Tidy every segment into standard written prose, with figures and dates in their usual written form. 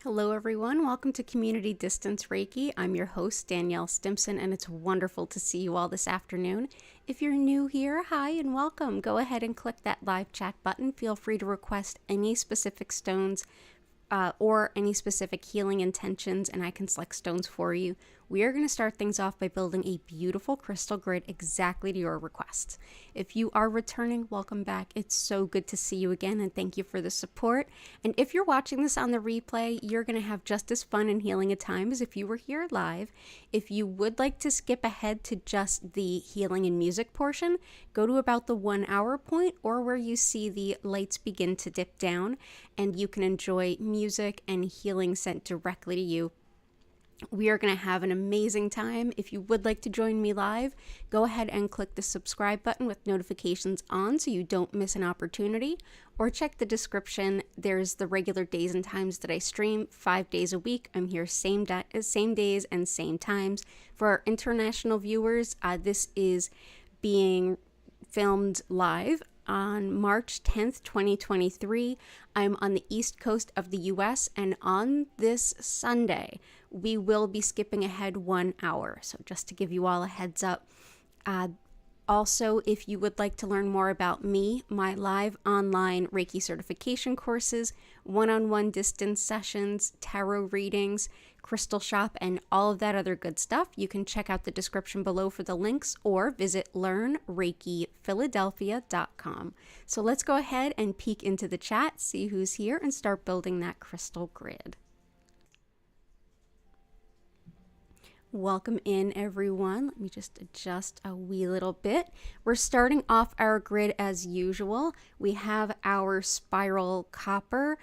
Hello everyone, welcome to Community Distance Reiki. I'm your host, Danielle Stimpson, and it's wonderful to see you all this afternoon. If you're new here, hi and welcome. Go ahead and click that live chat button. Feel free to request any specific stones or any specific healing intentions, and I can select stones for you. We are going to start things off by building a beautiful crystal grid exactly to your requests. If you are returning, welcome back. It's so good to see you again, and thank you for the support. And if you're watching this on the replay, you're going to have just as fun and healing a time as if you were here live. If you would like to skip ahead to just the healing and music portion, go to about the 1 hour point or where you see the lights begin to dip down, and you can enjoy music and healing sent directly to you. We are going to have an amazing time. If you would like to join me live, go ahead and click the subscribe button with notifications on so you don't miss an opportunity, or check the description. There's the regular days and times that I stream 5 days a week. I'm here same days and same times. For our international viewers, this is being filmed live on March 10th, 2023. I'm on the East Coast of the US, and on this Sunday, we will be skipping ahead 1 hour. So just to give you all a heads up. Also, if you would like to learn more about me, my live online Reiki certification courses, one-on-one distance sessions, tarot readings, crystal shop, and all of that other good stuff, you can check out the description below for the links or visit learnreikiphiladelphia.com. So let's go ahead and peek into the chat, see who's here, and start building that crystal grid. Welcome in, everyone. Let me just adjust a wee little bit. We're starting off our grid as usual. We have our spiral copper.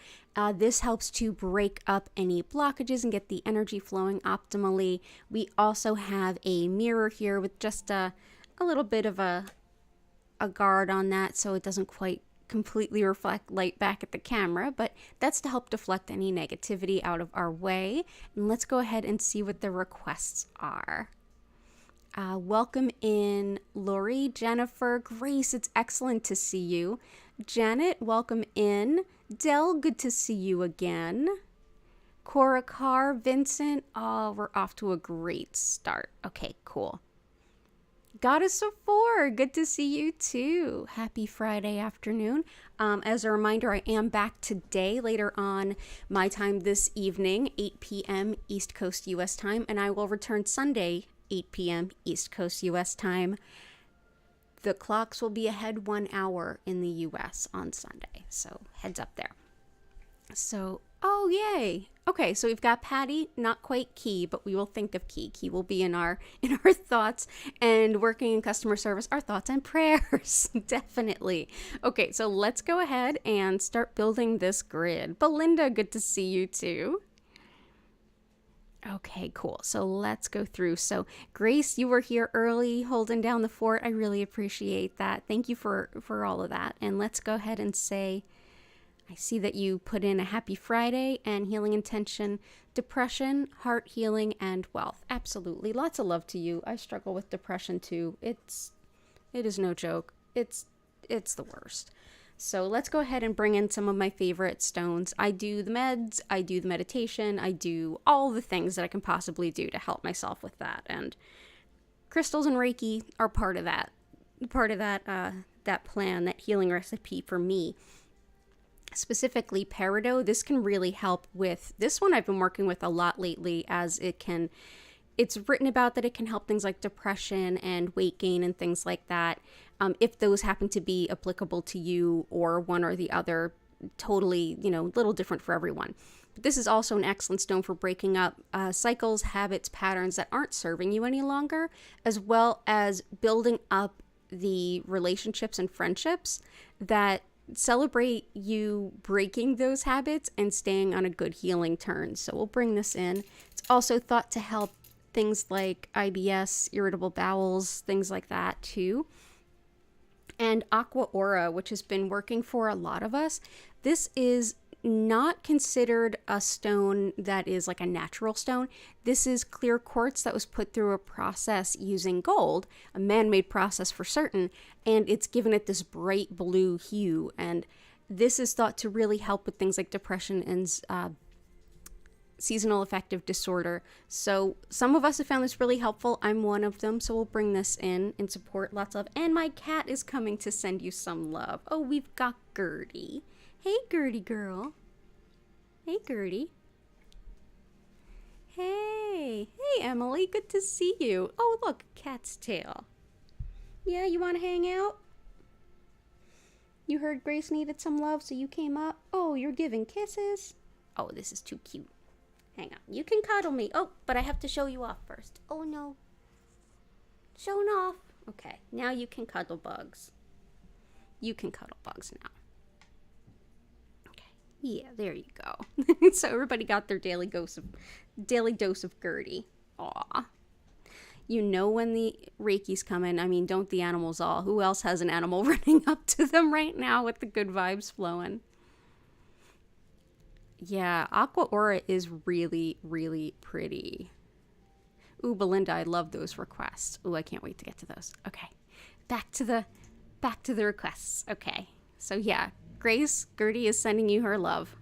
This helps to break up any blockages and get the energy flowing optimally. We also have a mirror here with just a little bit of a guard on that so it doesn't quite completely reflect light back at the camera, but that's to help deflect any negativity out of our way. And let's go ahead and see what the requests are. Welcome in Lori, Jennifer, Grace, it's excellent to see you. Janet, welcome in. Dell, good to see you again. Cora Carr, Vincent, oh, we're off to a great start. Okay, cool. Goddess of Four, good to see you too. Happy Friday afternoon. As a reminder, I am back today later on my time this evening, 8 p.m. East Coast U.S. time, and I will return Sunday, 8 p.m. East Coast U.S. time. The clocks will be ahead 1 hour in the U.S. on Sunday, so heads up there. So, oh yay! Okay, so we've got Patty, not quite Key, but we will think of Key. Key will be in our thoughts, and working in customer service, our thoughts and prayers, definitely. Okay, so let's go ahead and start building this grid. Belinda, good to see you too. Okay, cool. So let's go through. So Grace, you were here early holding down the fort. I really appreciate that. Thank you for all of that. And let's go ahead and say, I see that you put in a happy Friday and healing intention, depression, heart healing, and wealth. Absolutely. Lots of love to you. I struggle with depression too. It is no joke. It's the worst. So let's go ahead and bring in some of my favorite stones. I do the meds, I do the meditation, I do all the things that I can possibly do to help myself with that. And crystals and Reiki are part of that that plan, that healing recipe for me. Specifically peridot, this can really help with this one. I've been working with a lot lately, as it's written about that it can help things like depression and weight gain and things like that. If those happen to be applicable to you or one or the other, totally, little different for everyone. But this is also an excellent stone for breaking up cycles, habits, patterns that aren't serving you any longer, as well as building up the relationships and friendships that celebrate you breaking those habits and staying on a good healing turn. So we'll bring this in. It's also thought to help things like IBS, irritable bowels, things like that too. And Aqua Aura, which has been working for a lot of us. This is not considered a stone that is like a natural stone. This is clear quartz that was put through a process using gold, a man-made process for certain, and it's given it this bright blue hue. And this is thought to really help with things like depression and seasonal affective disorder. So some of us have found this really helpful. I'm one of them. So we'll bring this in support. Lots of, and my cat is coming to send you some love. Oh, we've got Gertie. Hey, Gertie girl. Hey, Gertie. Hey, Emily, good to see you. Oh, look, cat's tail. Yeah, you want to hang out? You heard Grace needed some love, so you came up. Oh, you're giving kisses. Oh, this is too cute. Hang on, you can cuddle me. Oh, but I have to show you off first. Oh, no. Showing off. Okay, now you can cuddle bugs. You can cuddle bugs now. Yeah, there you go. So everybody got their daily dose of Gertie. Aw. You know when the Reiki's coming. I mean, don't the animals all? Who else has an animal running up to them right now with the good vibes flowing? Yeah, Aqua Aura is really, really pretty. Ooh, Belinda, I love those requests. Ooh, I can't wait to get to those. Okay, back to the requests. Okay, so yeah. Grace, Gertie is sending you her love.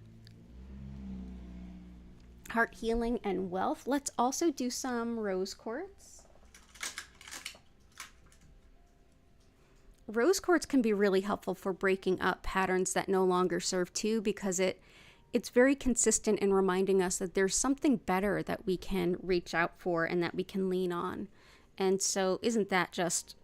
Heart healing and wealth. Let's also do some rose quartz. Rose quartz can be really helpful for breaking up patterns that no longer serve too, because it's very consistent in reminding us that there's something better that we can reach out for and that we can lean on. And so isn't that just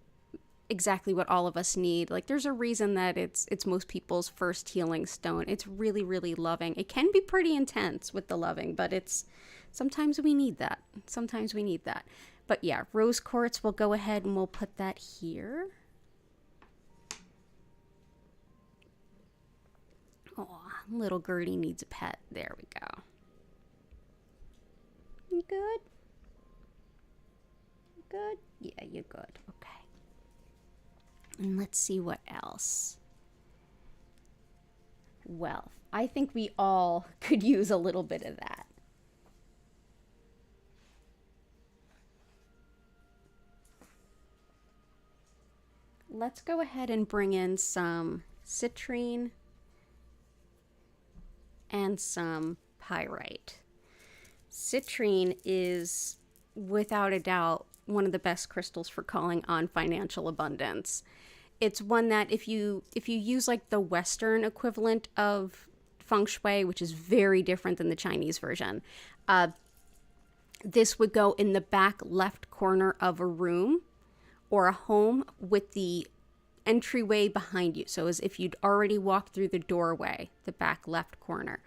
exactly what all of us need? Like, there's a reason that it's most people's first healing stone. It's really, really loving. It can be pretty intense with the loving, but sometimes we need that. But yeah, rose quartz, we'll go ahead and we'll put that here. Oh, little Gertie needs a pet. There we go. You good? You good? Yeah, you're good. Okay. And let's see what else. Wealth. I think we all could use a little bit of that. Let's go ahead and bring in some citrine and some pyrite. Citrine is, without a doubt, one of the best crystals for calling on financial abundance. It's one that if you use like the Western equivalent of feng shui, which is very different than the Chinese version, this would go in the back left corner of a room or a home with the entryway behind you. So as if you'd already walked through the doorway, the back left corner.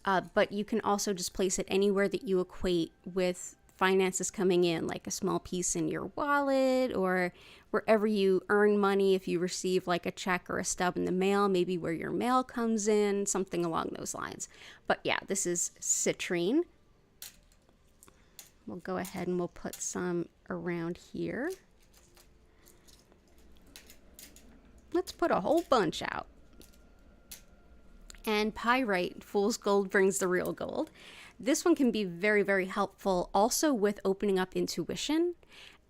But you can also just place it anywhere that you equate with finances coming in, like a small piece in your wallet or wherever you earn money. If you receive like a check or a stub in the mail, maybe where your mail comes in, something along those lines. But yeah, this is citrine. We'll go ahead and we'll put some around here. Let's put a whole bunch out. And pyrite, fool's gold brings the real gold. This one can be very, very helpful also with opening up intuition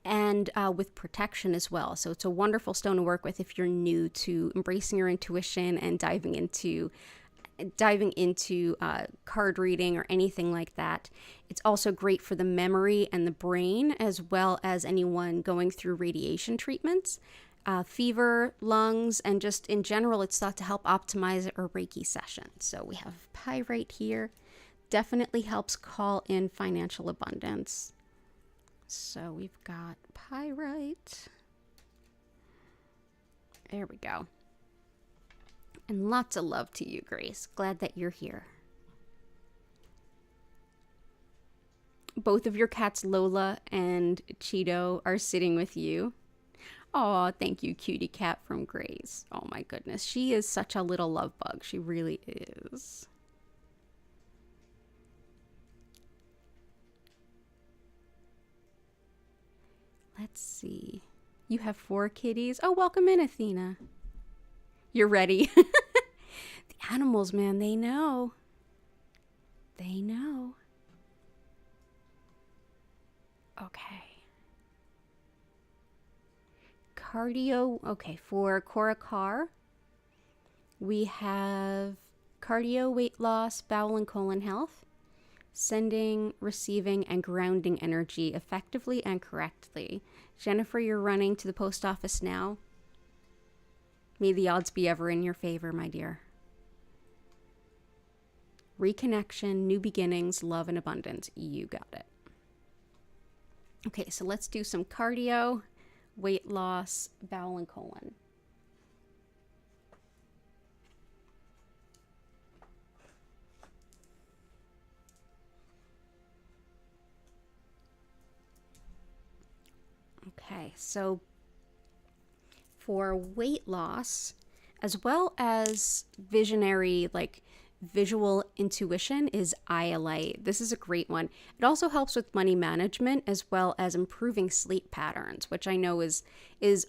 and with protection as well. So it's a wonderful stone to work with if you're new to embracing your intuition and diving into card reading or anything like that. It's also great for the memory and the brain, as well as anyone going through radiation treatments, fever, lungs, and just in general, it's thought to help optimize a Reiki session. So we have pyrite here. Definitely helps call in financial abundance. So we've got pyrite. There we go. And lots of love to you, Grace. Glad that you're here. Both of your cats, Lola and Cheeto, are sitting with you. Oh, thank you, cutie cat from Grace. Oh my goodness. She is such a little love bug. She really is. Let's see. You have 4 kitties. Oh, welcome in, Athena. You're ready. The animals, man, they know. They know. Okay. Cardio. Okay, for Cora Carr, we have cardio, weight loss, bowel and colon health. Sending, receiving, and grounding energy effectively and correctly. Jennifer, you're running to the post office now. May the odds be ever in your favor, my dear. Reconnection, new beginnings, love, and abundance. You got it. Okay, so let's do some cardio, weight loss, bowel, and colon. Okay, so for weight loss, as well as visionary, like visual intuition, is iolite. This is a great one. It also helps with money management as well as improving sleep patterns, which I know is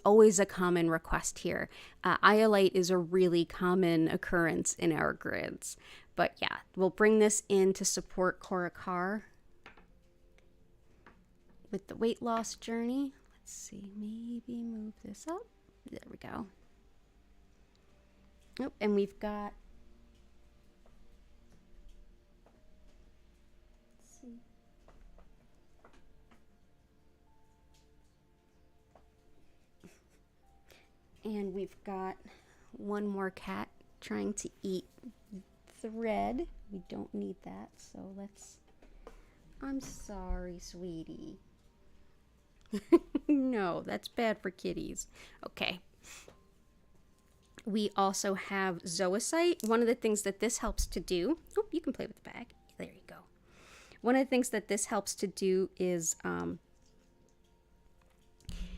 always a common request here. Iolite is a really common occurrence in our grids. But yeah, we'll bring this in to support Korakar with the weight loss journey. Let's see, maybe move this up. There we go. Oh, and we've got, let's see. And we've got one more cat trying to eat thread. We don't need that, so let's, I'm sorry, sweetie. No, that's bad for kitties. Okay. We also have Zoisite. One of the things that this helps to do, oh, you can play with the bag. There you go. One of the things that this helps to do is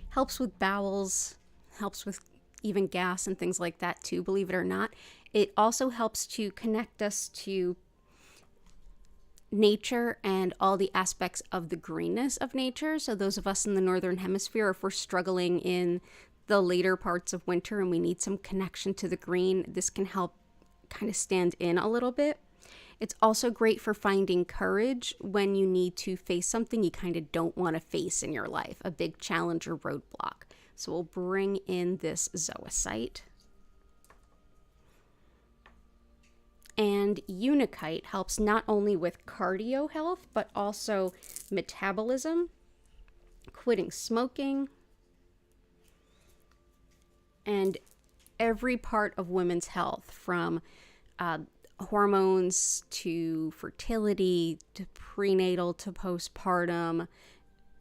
helps with bowels, helps with even gas and things like that too, believe it or not. It also helps to connect us to nature and all the aspects of the greenness of nature. So those of us in the northern hemisphere, if we're struggling in the later parts of winter and we need some connection to the green, this can help kind of stand in a little bit. It's also great for finding courage when you need to face something you kind of don't want to face in your life, a big challenge or roadblock. So we'll bring in this Zoisite. And Unikite helps not only with cardio health, but also metabolism, quitting smoking, and every part of women's health, from hormones to fertility to prenatal to postpartum.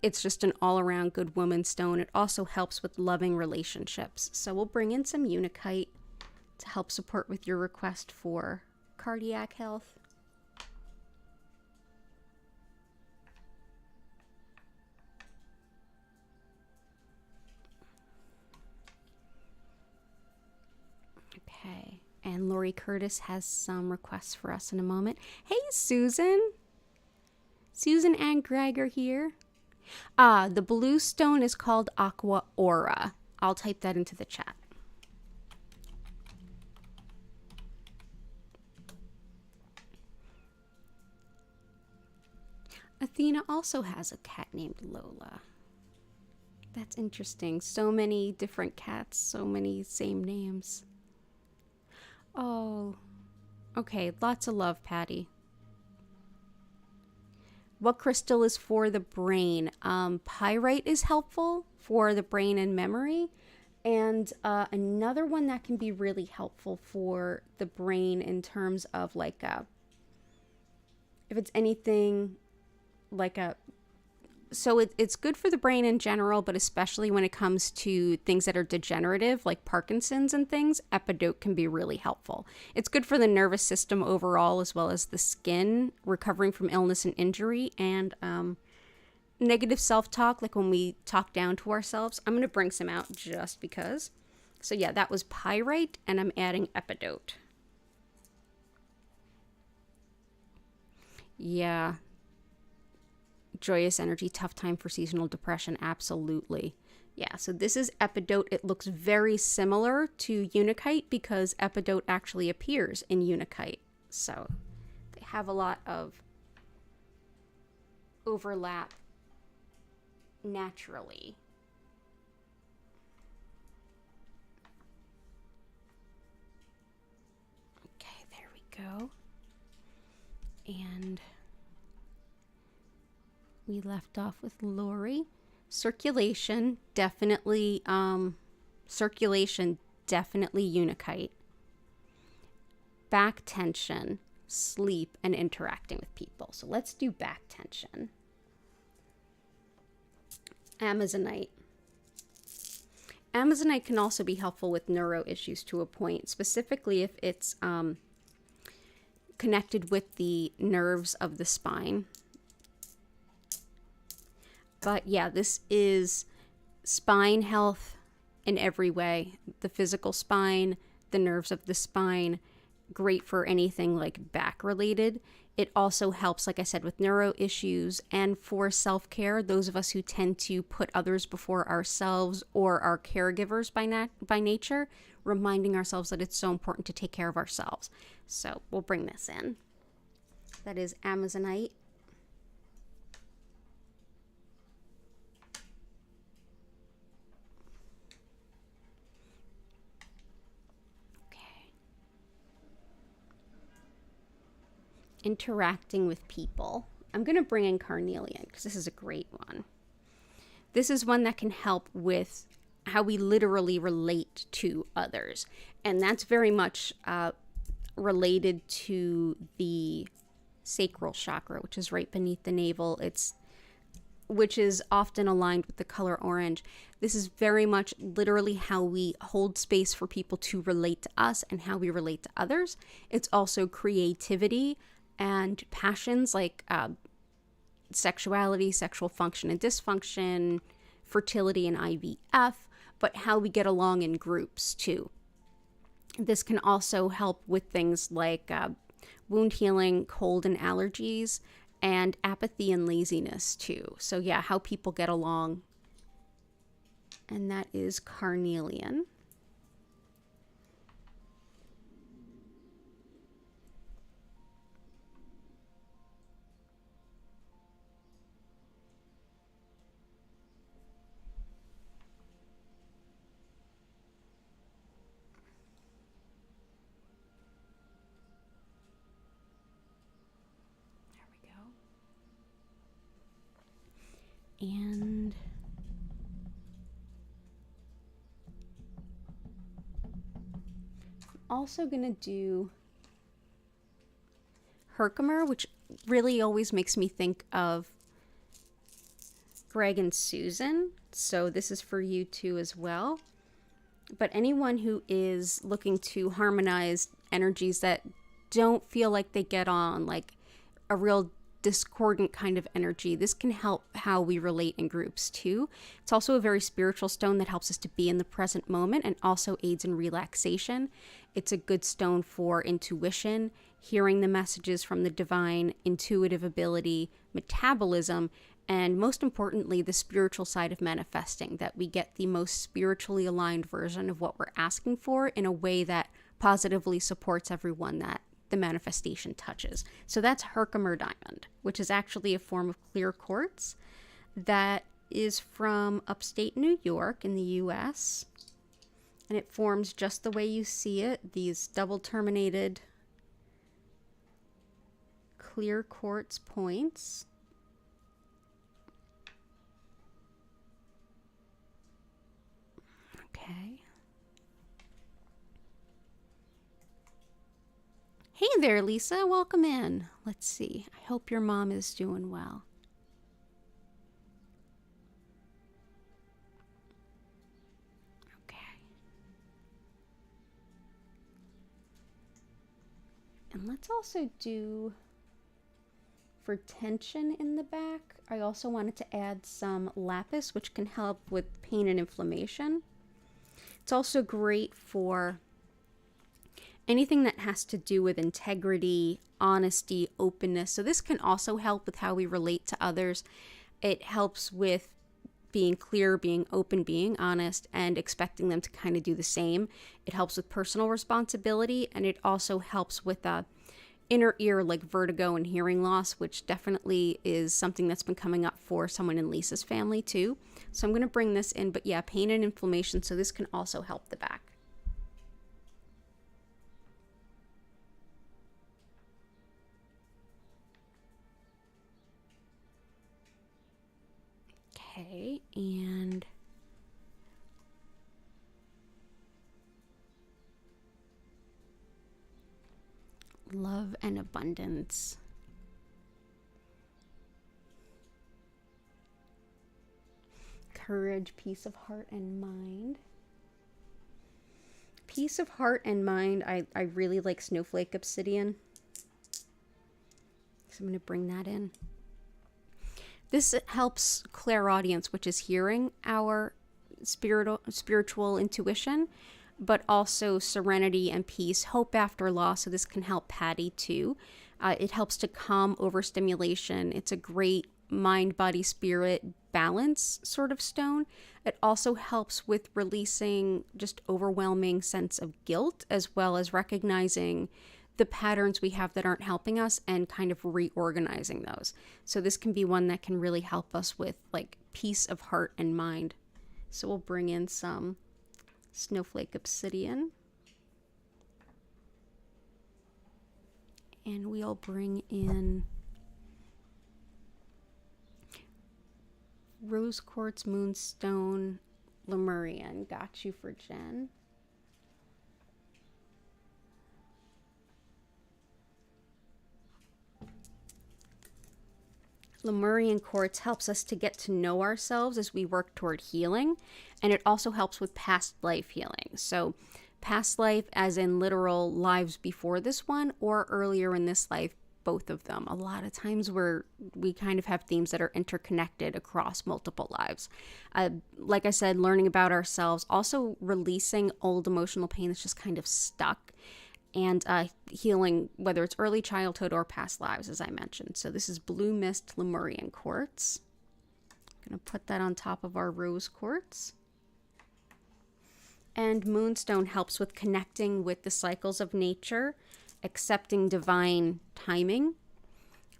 It's just an all-around good woman's stone. It also helps with loving relationships. So we'll bring in some Unikite to help support with your request for cardiac health. Okay, and Lori Curtis has some requests for us in a moment. Hey, Susan! Susan and Greg are here. The blue stone is called Aqua Aura. I'll type that into the chat. Athena also has a cat named Lola. That's interesting. So many different cats, so many same names. Oh, okay. Lots of love, Patty. What crystal is for the brain? Pyrite is helpful for the brain and memory. And another one that can be really helpful for the brain in terms of like if it's anything like so it's good for the brain in general, but especially when it comes to things that are degenerative, like Parkinson's and things, epidote can be really helpful. It's good for the nervous system overall, as well as the skin, recovering from illness and injury, and negative self-talk, like when we talk down to ourselves. I'm going to bring some out just because. So yeah, that was pyrite, and I'm adding epidote. Yeah. Joyous energy, tough time for seasonal depression, absolutely. Yeah, so this is epidote. It looks very similar to Unikite because epidote actually appears in Unikite. So they have a lot of overlap naturally. Okay, there we go. And We left off with Lori. Circulation, definitely Unikite. Back tension, sleep, and interacting with people. So let's do back tension. Amazonite. Amazonite can also be helpful with neuro issues to a point, specifically if it's connected with the nerves of the spine. But yeah, this is spine health in every way. The physical spine, the nerves of the spine, great for anything like back related. It also helps, like I said, with neuro issues and for self-care. Those of us who tend to put others before ourselves or our caregivers by nature, reminding ourselves that it's so important to take care of ourselves. So we'll bring this in. That is Amazonite. Interacting with people. I'm going to bring in carnelian because this is a great one. This is one that can help with how we literally relate to others. And that's very much related to the sacral chakra, which is right beneath the navel. Which is often aligned with the color orange. This is very much literally how we hold space for people to relate to us and how we relate to others. It's also creativity and passions like sexuality, sexual function and dysfunction, fertility and IVF, but how we get along in groups too. This can also help with things like wound healing, cold and allergies, and apathy and laziness too. So yeah, how people get along. And that is carnelian. And I'm also going to do Herkimer, which really always makes me think of Greg and Susan. So this is for you too as well. But anyone who is looking to harmonize energies that don't feel like they get on, like a real discordant kind of energy, this can help how we relate in groups too. It's also a very spiritual stone that helps us to be in the present moment and also aids in relaxation. It's a good stone for intuition, hearing the messages from the divine, intuitive ability, metabolism, and most importantly, the spiritual side of manifesting, that we get the most spiritually aligned version of what we're asking for in a way that positively supports everyone that the manifestation touches. So that's Herkimer diamond, which is actually a form of clear quartz that is from upstate New York in the US. And it forms just the way you see it, these double terminated clear quartz points. Okay. Hey there, Lisa. Welcome in. Let's see. I hope your mom is doing well. Okay. And let's also do, for tension in the back, I also wanted to add some lapis, which can help with pain and inflammation. It's also great for anything that has to do with integrity, honesty, openness. So this can also help with how we relate to others. It helps with being clear, being open, being honest, and expecting them to kind of do the same. It helps with personal responsibility, and it also helps with inner ear, like vertigo and hearing loss, which definitely is something that's been coming up for someone in Lisa's family too. So I'm going to bring this in, but yeah, pain and inflammation. So this can also help the back. and love and abundance. Courage, peace of heart and mind. Peace of heart and mind. I really like snowflake obsidian. So I'm going to bring that in. This helps clairaudience, which is hearing our spiritual intuition, but also serenity and peace, hope after loss. So this can help Patty too. It helps to calm overstimulation. It's a great mind, body, spirit balance sort of stone. It also helps with releasing just overwhelming sense of guilt, as well as recognizing the patterns we have that aren't helping us and kind of reorganizing those. So this can be one that can really help us with like peace of heart and mind. So we'll bring in some snowflake obsidian. And we'll bring in rose quartz, moonstone, Lemurian. Got you for Jen. Lemurian quartz helps us to get to know ourselves as we work toward healing, and it also helps with past life healing. So past life as in literal lives before this one or earlier in this life, both of them. A lot of times we kind of have themes that are interconnected across multiple lives. Like I said, learning about ourselves, also releasing old emotional pain that's just kind of stuck, and healing, whether it's early childhood or past lives, as I mentioned. So this is Blue Mist Lemurian Quartz. I'm going to put that on top of our rose quartz. And Moonstone helps with connecting with the cycles of nature, accepting divine timing,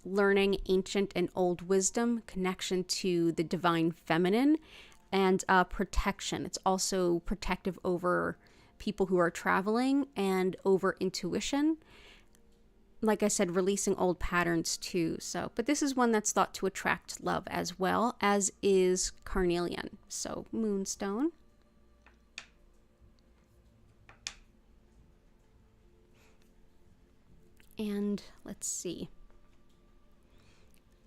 learning ancient and old wisdom, connection to the divine feminine, and protection. It's also protective over people who are traveling and over intuition. Like I said, releasing old patterns too. So, but this is one that's thought to attract love as well, as is carnelian. So Moonstone. And let's see.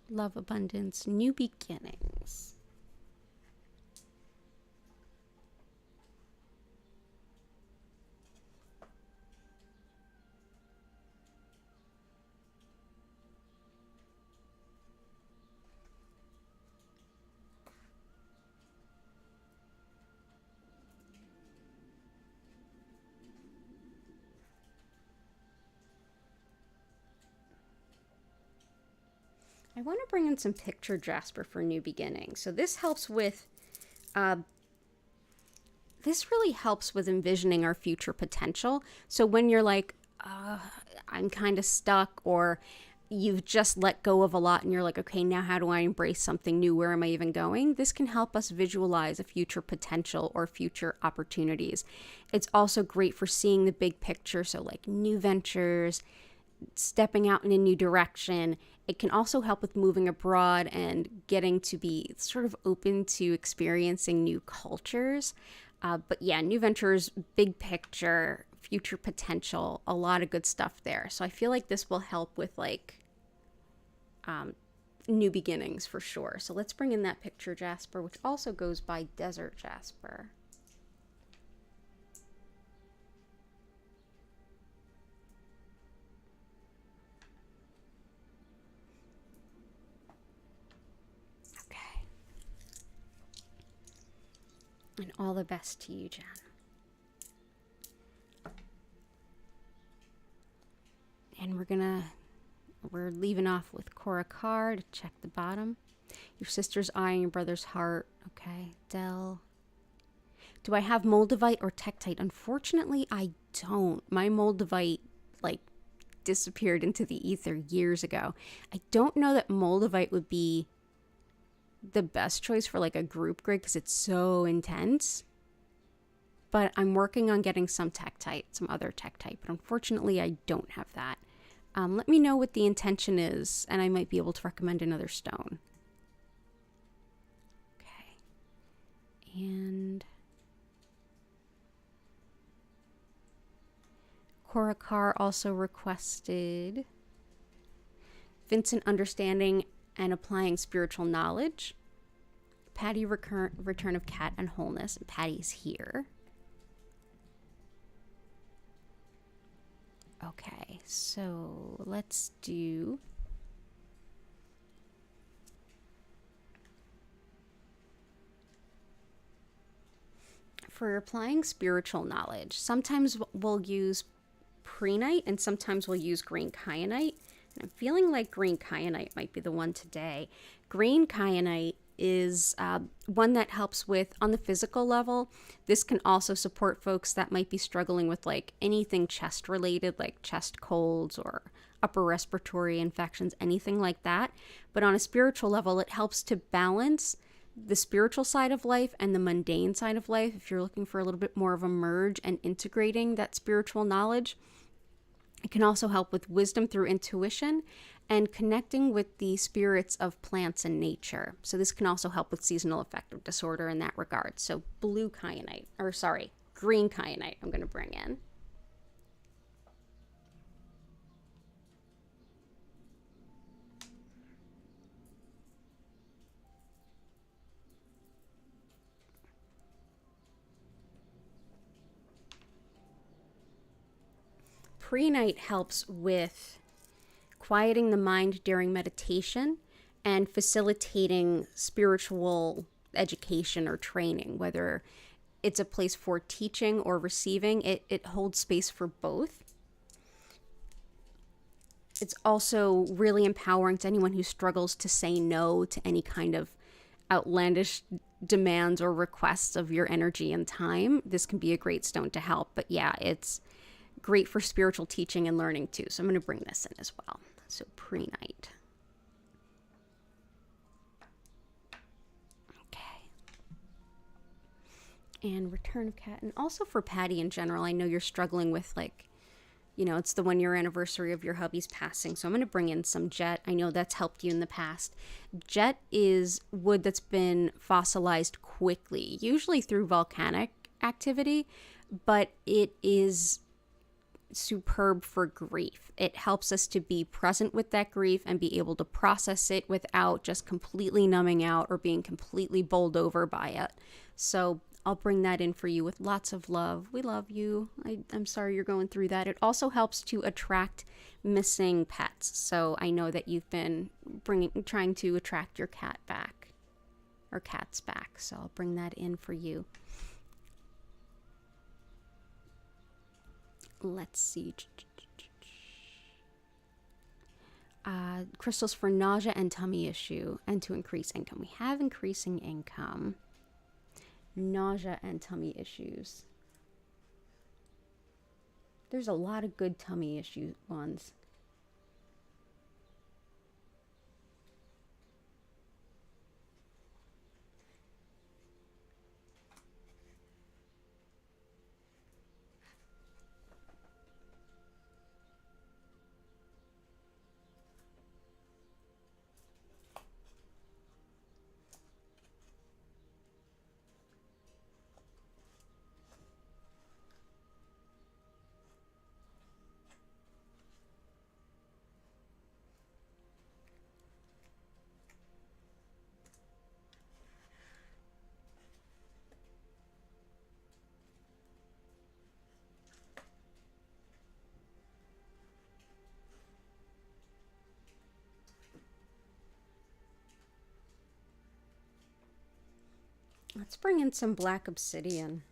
Love, abundance, new beginnings. I want to bring in some picture Jasper for new beginnings. So this helps with, this really helps with envisioning our future potential. So when you're like, I'm kind of stuck, or you've just let go of a lot and you're like, okay, now how do I embrace something new? Where am I even going? This can help us visualize a future potential or future opportunities. It's also great for seeing the big picture. So like new ventures, stepping out in a new direction. It can also help with moving abroad and getting to be sort of open to experiencing new cultures. But yeah, new ventures, big picture, future potential, a lot of good stuff there. So I feel like this will help with like new beginnings for sure. So let's bring in that picture Jasper, which also goes by Desert Jasper. And all the best to you, Jen. And we're leaving off with Cora Carr to check the bottom. Your sister's eye and your brother's heart. Okay, Dell. Do I have Moldavite or Tektite? Unfortunately, I don't. My Moldavite, like, disappeared into the ether years ago. I don't know that Moldavite would be the best choice for like a group grid because it's so intense, but I'm working on getting some Tektite, some other Tektite, but unfortunately I don't have that. Let me know what the intention is and I might be able to recommend another stone. Okay, And Cora Carr also requested Vincent understanding and applying spiritual knowledge. Patty, return of cat and wholeness. And Patty's here. Okay, so let's do... For applying spiritual knowledge, sometimes we'll use prehnite and sometimes we'll use green kyanite. And I'm feeling like green kyanite might be the one today. Green kyanite is one that helps with, on the physical level, this can also support folks that might be struggling with like anything chest related, like chest colds or upper respiratory infections, anything like that. But on a spiritual level, it helps to balance the spiritual side of life and the mundane side of life. If you're looking for a little bit more of a merge and integrating that spiritual knowledge, it can also help with wisdom through intuition and connecting with the spirits of plants and nature. So this can also help with seasonal affective disorder in that regard. So green kyanite I'm going to bring in. Prehnite helps with quieting the mind during meditation and facilitating spiritual education or training, whether it's a place for teaching or receiving. It holds space for both. It's also really empowering to anyone who struggles to say no to any kind of outlandish demands or requests of your energy and time. This can be a great stone to help. But yeah, it's great for spiritual teaching and learning too. So I'm going to bring this in as well. So prehnite. Okay. And return of cat. And also for Patty in general, I know you're struggling with like, you know, it's the 1 year anniversary of your hubby's passing. So I'm going to bring in some jet. I know that's helped you in the past. Jet is wood that's been fossilized quickly, usually through volcanic activity, but it is superb for grief. It helps us to be present with that grief and be able to process it without just completely numbing out or being completely bowled over by it. So I'll bring that in for you with lots of love. We love you. I'm sorry you're going through that. It also helps to attract missing pets. So I know that you've been trying to attract your cat back or cats back. So I'll bring that in for you. Let's see. Crystals for nausea and tummy issue and to increase income. We have increasing income. Nausea and tummy issues. There's a lot of good tummy issue ones. Let's bring in some black obsidian.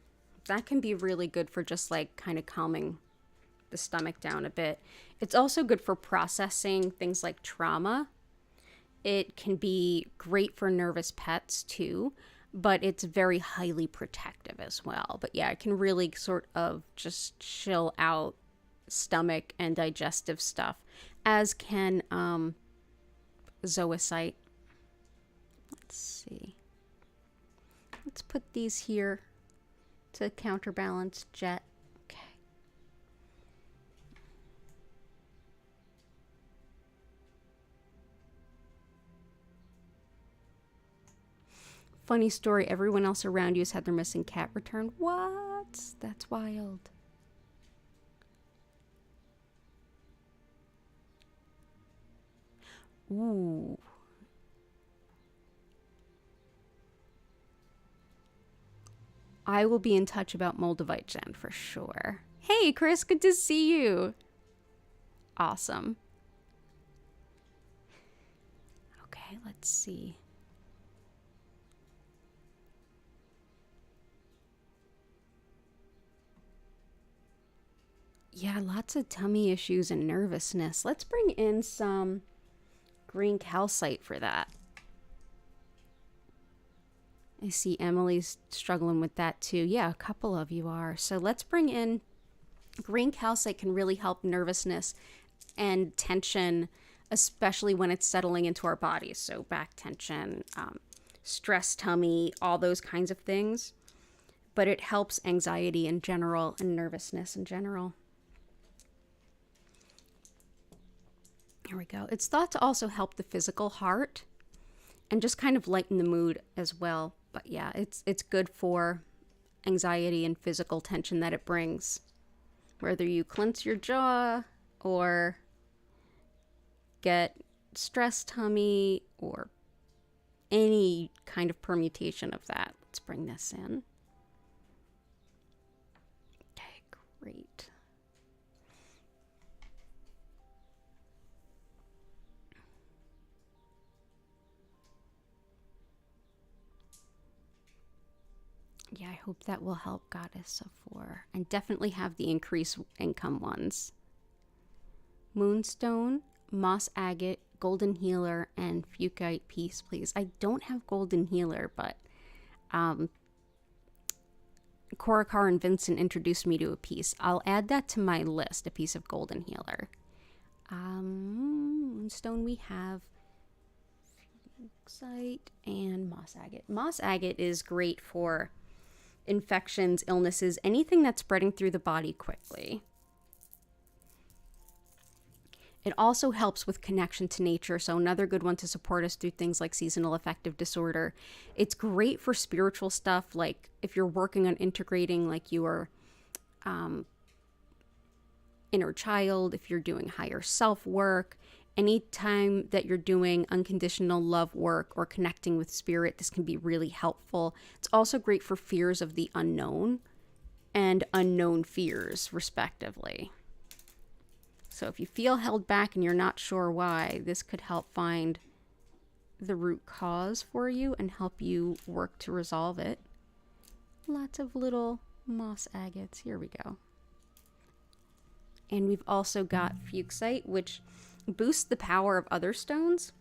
That can be really good for just like kind of calming the stomach down a bit. It's also good for processing things like trauma. It can be great for nervous pets too, but it's very highly protective as well. But yeah, it can really sort of just chill out stomach and digestive stuff, as can Zoisite. Let's see. Let's put these here to counterbalance jet. Okay. Funny story, everyone else around you has had their missing cat returned. What? That's wild. Ooh. I will be in touch about Moldavite Gen for sure. Hey, Chris, good to see you. Awesome. Okay, let's see. Yeah, lots of tummy issues and nervousness. Let's bring in some green calcite for that. I see Emily's struggling with that too. Yeah, a couple of you are. So let's bring in green calcite. Can really help nervousness and tension, especially when it's settling into our bodies. So back tension, stress tummy, all those kinds of things. But it helps anxiety in general and nervousness in general. Here we go. It's thought to also help the physical heart and just kind of lighten the mood as well. But yeah, it's good for anxiety and physical tension that it brings. Whether you clench your jaw or get stress tummy or any kind of permutation of that. Let's bring this in. Okay, great. Yeah, I hope that will help, Goddess of War. And definitely have the increased income ones. Moonstone, Moss Agate, Golden Healer, and Fuchsite Piece, please. I don't have Golden Healer, but Korakar and Vincent introduced me to a piece. I'll add that to my list, a piece of Golden Healer. Moonstone we have Fuchsite and Moss Agate. Moss Agate is great for infections, illnesses, anything that's spreading through the body quickly. It also helps with connection to nature, so another good one to support us through things like seasonal affective disorder. It's great for spiritual stuff, like if you're working on integrating like your inner child, if you're doing higher self work, anytime that you're doing unconditional love work or connecting with spirit, this can be really helpful. It's also great for fears of the unknown and unknown fears, respectively. So if you feel held back and you're not sure why, this could help find the root cause for you and help you work to resolve it. Lots of little moss agates. Here we go. And we've also got Fuchsite, which boosts the power of other stones.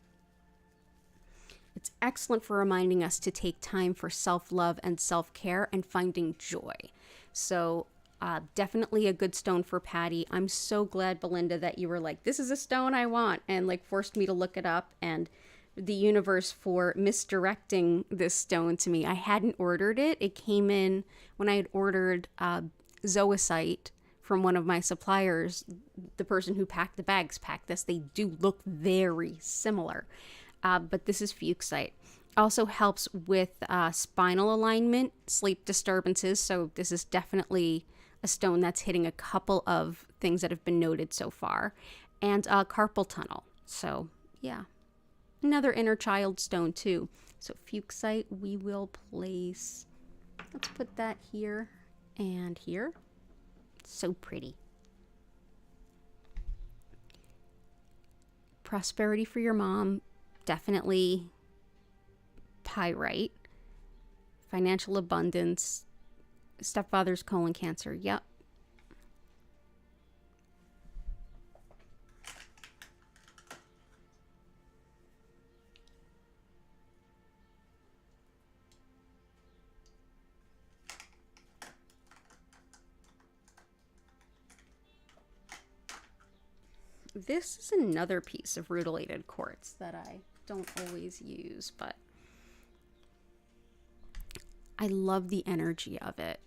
It's excellent for reminding us to take time for self-love and self-care and finding joy. So definitely a good stone for Patty. I'm so glad, Belinda, that you were like, this is a stone I want, and like forced me to look it up, and the universe for misdirecting this stone to me. I hadn't ordered it. It came in when I had ordered Zoisite from one of my suppliers. The person who packed the bags packed this. They do look very similar, but this is Fuchsite. Also helps with spinal alignment, sleep disturbances, so this is definitely a stone that's hitting a couple of things that have been noted so far, and carpal tunnel. So yeah, another inner child stone too. So Fuchsite we will place, let's put that here and here. So pretty. Prosperity for your mom, definitely pyrite. Financial abundance, stepfather's colon cancer, yep. This is another piece of rutilated quartz that I don't always use, but I love the energy of it.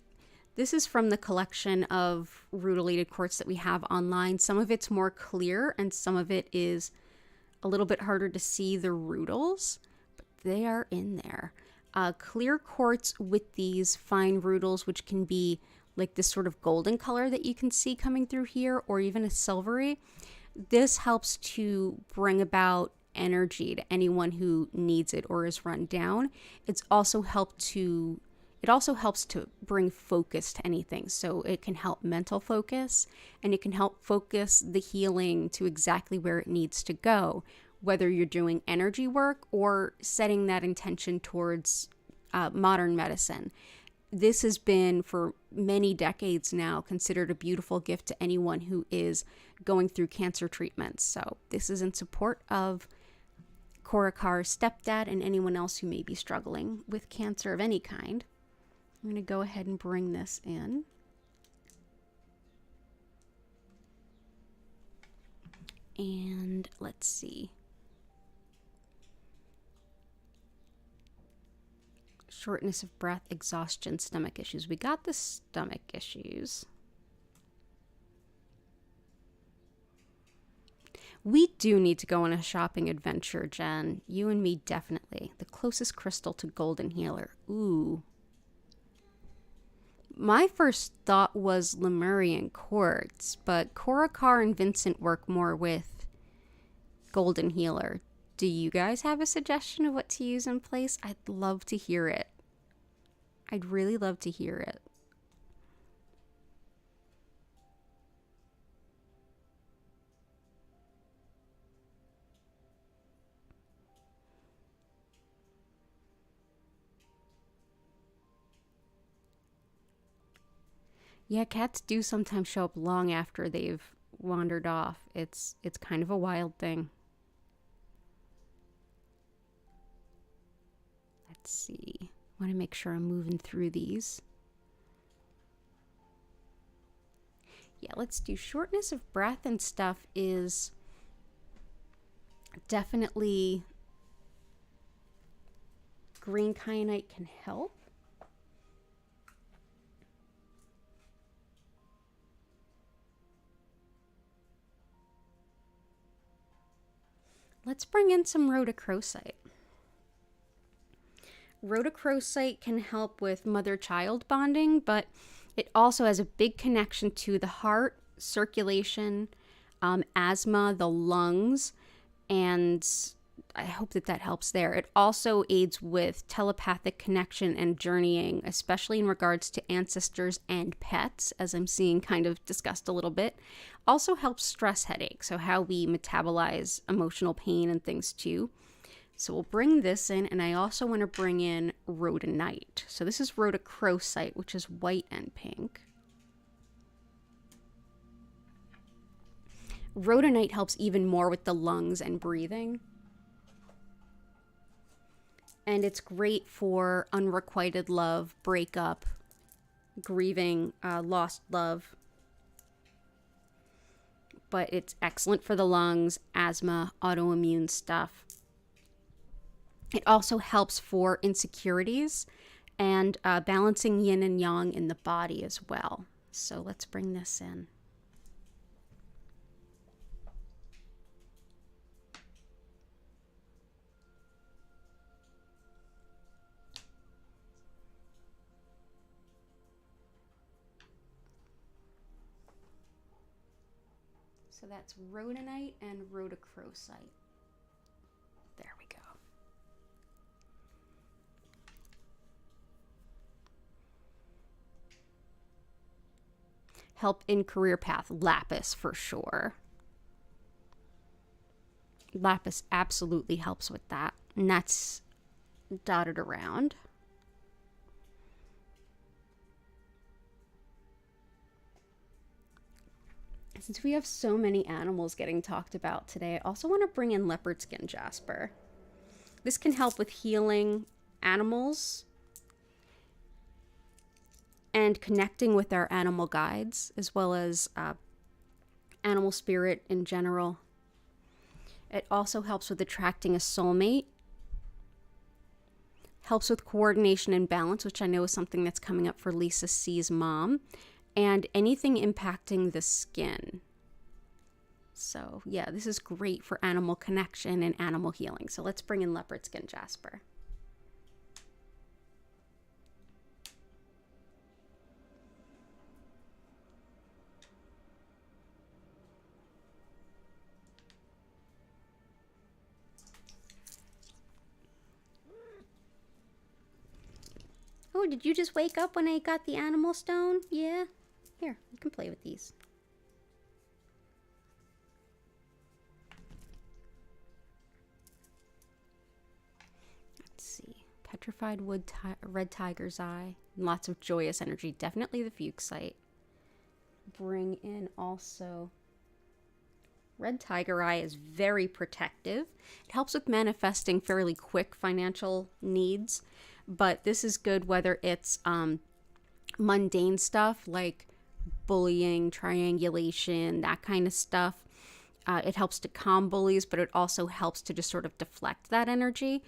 This is from the collection of rutilated quartz that we have online. Some of it's more clear and some of it is a little bit harder to see the rutils, but they are in there. Clear quartz with these fine rutils, which can be like this sort of golden color that you can see coming through here, or even a silvery. This helps to bring about energy to anyone who needs it or is run down. It also helps to bring focus to anything. So it can help mental focus, and it can help focus the healing to exactly where it needs to go, whether you're doing energy work or setting that intention towards modern medicine. This has been for many decades now considered a beautiful gift to anyone who is going through cancer treatments. So this is in support of Korakar's stepdad and anyone else who may be struggling with cancer of any kind. I'm going to go ahead and bring this in. And let's see. Shortness of breath, exhaustion, stomach issues. We got the stomach issues. We do need to go on a shopping adventure, Jen. You and me, definitely. The closest crystal to golden healer. Ooh. My first thought was Lemurian quartz, but Korakar and Vincent work more with golden healer. Do you guys have a suggestion of what to use in place? I'd love to hear it. I'd really love to hear it. Yeah, cats do sometimes show up long after they've wandered off. It's kind of a wild thing. Let's see. I want to make sure I'm moving through these. Yeah, let's do shortness of breath and stuff is definitely green kyanite can help. Let's bring in some rhodochrosite. Rhodochrosite can help with mother-child bonding, but it also has a big connection to the heart, circulation, asthma, the lungs, and I hope that helps there. It also aids with telepathic connection and journeying, especially in regards to ancestors and pets, as I'm seeing kind of discussed a little bit. Also helps stress headache, so how we metabolize emotional pain and things too. So we'll bring this in, and I also want to bring in rhodonite. So this is rhodochrosite, which is white and pink. Rhodonite helps even more with the lungs and breathing. And it's great for unrequited love, breakup, grieving, lost love. But it's excellent for the lungs, asthma, autoimmune stuff. It also helps for insecurities and balancing yin and yang in the body as well. So let's bring this in. So that's rhodonite and rhodochrosite. There we go. Help in career path, lapis for sure. Lapis absolutely helps with that, and that's dotted around. Since we have so many animals getting talked about today, I also want to bring in leopard skin jasper. This can help with healing animals and connecting with our animal guides, as well as animal spirit in general. It also helps with attracting a soulmate. Helps with coordination and balance, which I know is something that's coming up for Lisa C's mom. And anything impacting the skin. So yeah, this is great for animal connection and animal healing. So let's bring in leopard skin jasper. did you just wake up when I got the animal stone? Yeah. Here, you can play with these. Let's see. Petrified wood, red tiger's eye. Lots of joyous energy. Definitely the fuchsite. Bring in also... Red tiger eye is very protective. It helps with manifesting fairly quick financial needs, but this is good whether it's mundane stuff like bullying, triangulation, that kind of stuff. It helps to calm bullies, but it also helps to just sort of deflect that energy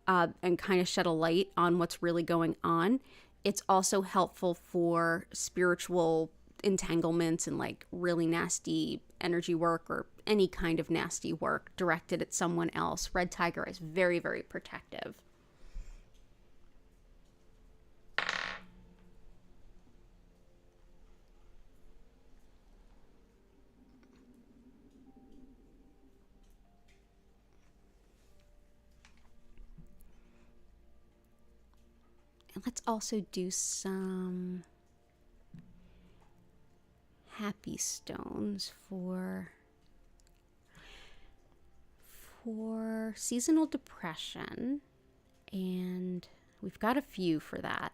and kind of shed a light on what's really going on. It's also helpful for spiritual entanglements and like really nasty energy work or any kind of nasty work directed at someone else. Red tiger is very, very protective. And let's also do some happy stones for seasonal depression, and we've got a few for that.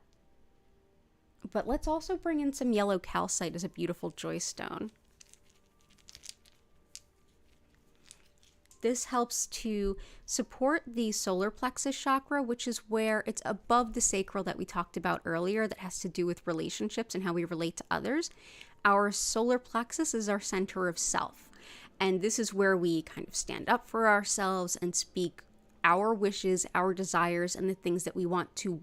But let's also bring in some yellow calcite as a beautiful joy stone. This helps to support the solar plexus chakra, which is where it's above the sacral that we talked about earlier, that has to do with relationships and how we relate to others. Our solar plexus is our center of self. And this is where we kind of stand up for ourselves and speak our wishes, our desires, and the things that we want to,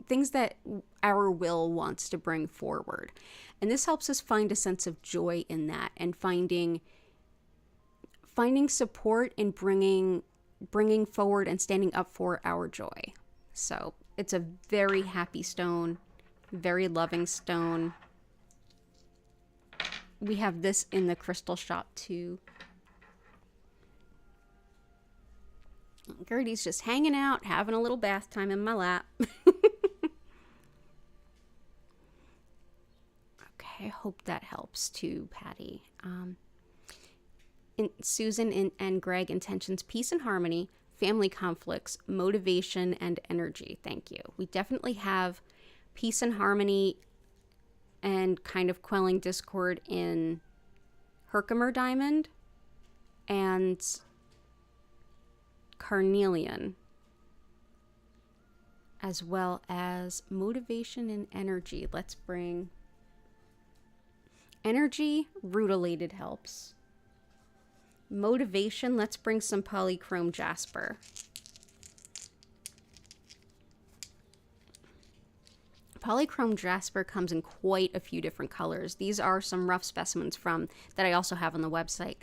things that our will wants to bring forward. And this helps us find a sense of joy in that, and finding support in bringing forward and standing up for our joy. So it's a very happy stone, very loving stone. We have this in the crystal shop too. Gertie's just hanging out, having a little bath time in my lap. Okay, I hope that helps too, Patty. Susan and Greg intentions peace and harmony, family conflicts, motivation, and energy. Thank you. We definitely have peace and harmony and kind of quelling discord in Herkimer Diamond and Carnelian, as well as motivation and energy. Let's bring energy, rutilated helps. Motivation, let's bring some polychrome Jasper. Polychrome Jasper comes in quite a few different colors. These are some rough specimens from that I also have on the website.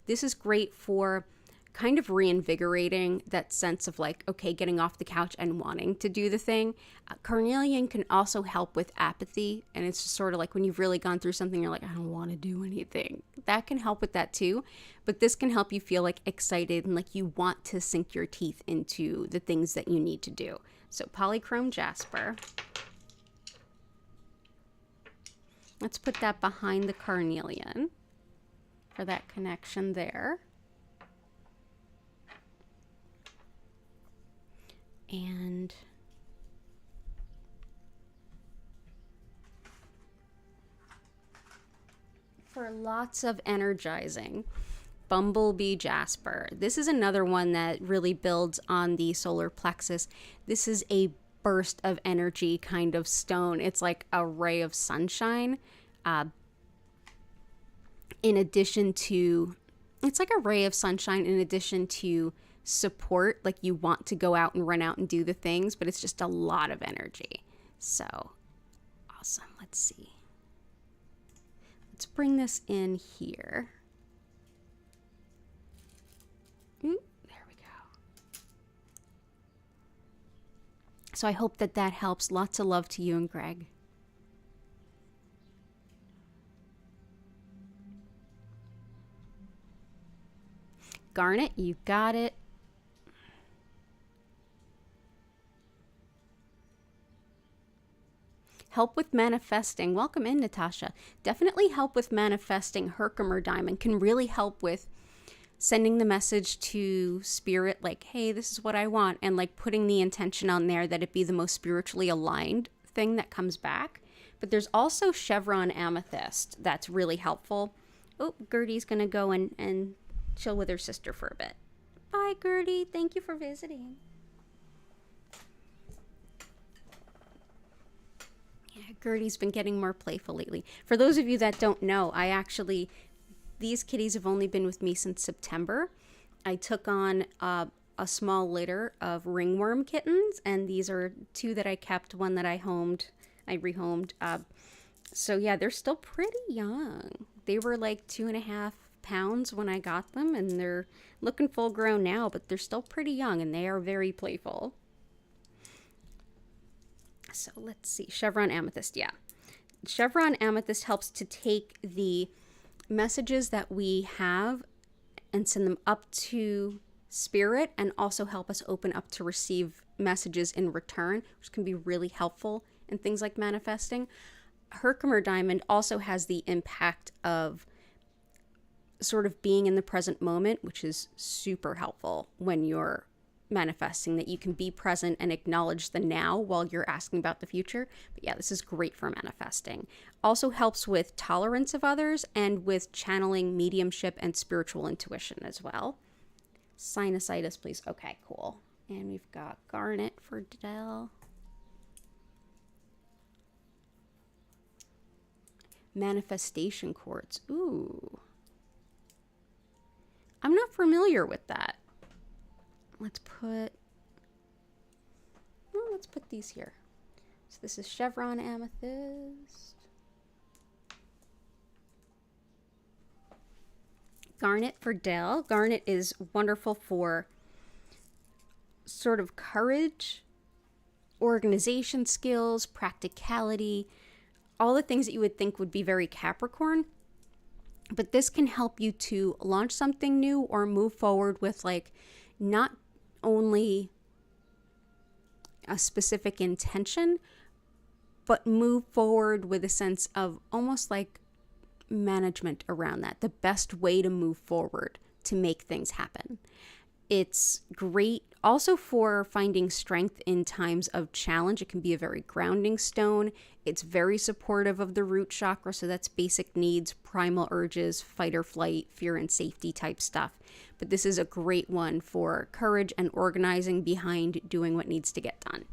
This is great for kind of reinvigorating that sense of like, okay, getting off the couch and wanting to do the thing. Carnelian can also help with apathy, and it's just sort of like when you've really gone through something, you're like, I don't want to do anything. That can help with that too, but this can help you feel like excited and like you want to sink your teeth into the things that you need to do. So polychrome Jasper. Let's put that behind the carnelian for that connection there. And for lots of energizing, Bumblebee Jasper. This is another one that really builds on the solar plexus. This is a burst of energy kind of stone. It's like a ray of sunshine. In addition to, it's like a ray of sunshine in addition to support, like you want to go out and run out and do the things, but it's just a lot of energy. So awesome. Let's see. Let's bring this in here. Ooh, there we go. So I hope that that helps. Lots of love to you and Greg. Garnet, you got it. Help with manifesting. Welcome in, Natasha. Definitely help with manifesting. Herkimer diamond can really help with sending the message to spirit, like, hey, this is what I want, and like putting the intention on there that it be the most spiritually aligned thing that comes back. But there's also chevron amethyst that's really helpful. Oh, Gertie's gonna go and chill with her sister for a bit. Bye, Gertie. Thank you for visiting. Yeah, Gertie's been getting more playful lately. For those of you that don't know, these kitties have only been with me since September. I took on a small litter of ringworm kittens, and these are 2 that I kept, 1 that I rehomed. So yeah, they're still pretty young. They were like 2.5 pounds when I got them, and they're looking full grown now, but they're still pretty young, and they are very playful. So let's see, chevron amethyst, yeah. Chevron amethyst helps to take the messages that we have and send them up to spirit, and also help us open up to receive messages in return, which can be really helpful in things like manifesting. Herkimer diamond also has the impact of sort of being in the present moment, which is super helpful when you're manifesting, that you can be present and acknowledge the now while you're asking about the future. But yeah, this is great for manifesting. Also helps with tolerance of others and with channeling mediumship and spiritual intuition as well. Sinusitis, please. Okay, cool. And we've got garnet for Danielle. Manifestation quartz. Ooh. I'm not familiar with that. Let's put these here. So this is chevron amethyst. Garnet for Dell. Garnet is wonderful for sort of courage, organization skills, practicality, all the things that you would think would be very Capricorn. But this can help you to launch something new or move forward with like not only a specific intention, but move forward with a sense of almost like management around that, the best way to move forward to make things happen. It's great also for finding strength in times of challenge. It can be a very grounding stone. It's very supportive of the root chakra, so that's basic needs, primal urges, fight or flight, fear and safety type stuff. But this is a great one for courage and organizing behind doing what needs to get done.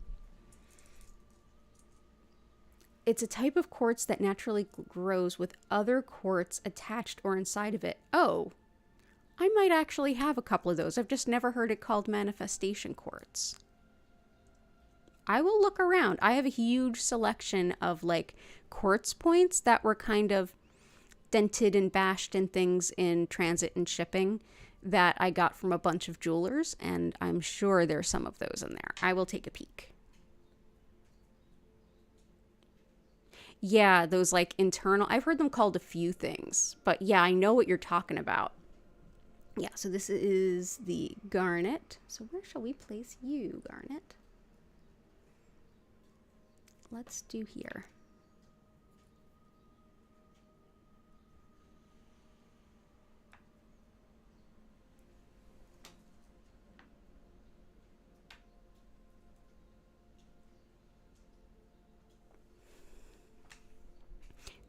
It's a type of quartz that naturally grows with other quartz attached or inside of it. Oh, I might actually have a couple of those. I've just never heard it called manifestation quartz. I will look around. I have a huge selection of like quartz points that were kind of dented and bashed and things in transit and shipping that I got from a bunch of jewelers, and I'm sure there's some of those in there. I will take a peek. Yeah, those like internal, I've heard them called a few things, but yeah, I know what you're talking about. Yeah, so this is the garnet. So where shall we place you, garnet? Let's do here.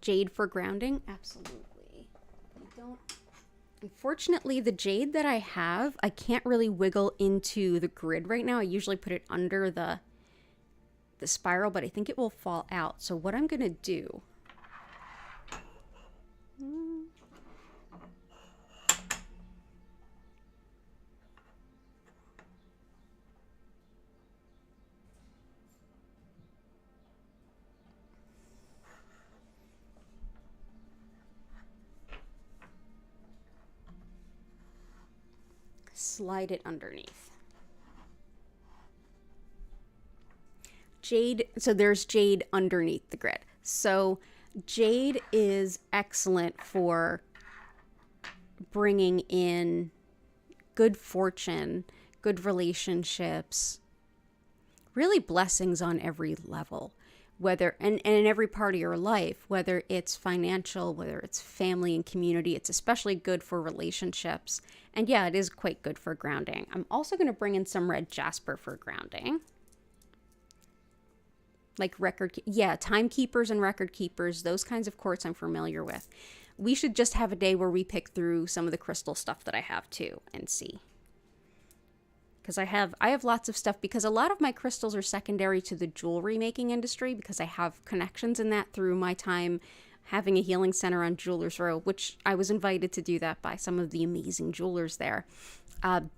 Jade for grounding? Absolutely. Unfortunately, the jade that I have, I can't really wiggle into the grid right now. I usually put it under the spiral, but I think it will fall out. So what I'm going to do... slide it underneath. Jade, so there's jade underneath the grid. So jade is excellent for bringing in good fortune, good relationships, really blessings on every level. whether, and in every part of your life, whether it's financial, whether it's family and community. It's especially good for relationships. And yeah, it is quite good for grounding. I'm also going to bring in some red jasper for grounding. Like timekeepers and record keepers, those kinds of quartz I'm familiar with. We should just have a day where we pick through some of the crystal stuff that I have too and see. Because I have lots of stuff, because a lot of my crystals are secondary to the jewelry making industry, because I have connections in that through my time having a healing center on Jewelers Row, which I was invited to do that by some of the amazing jewelers there. I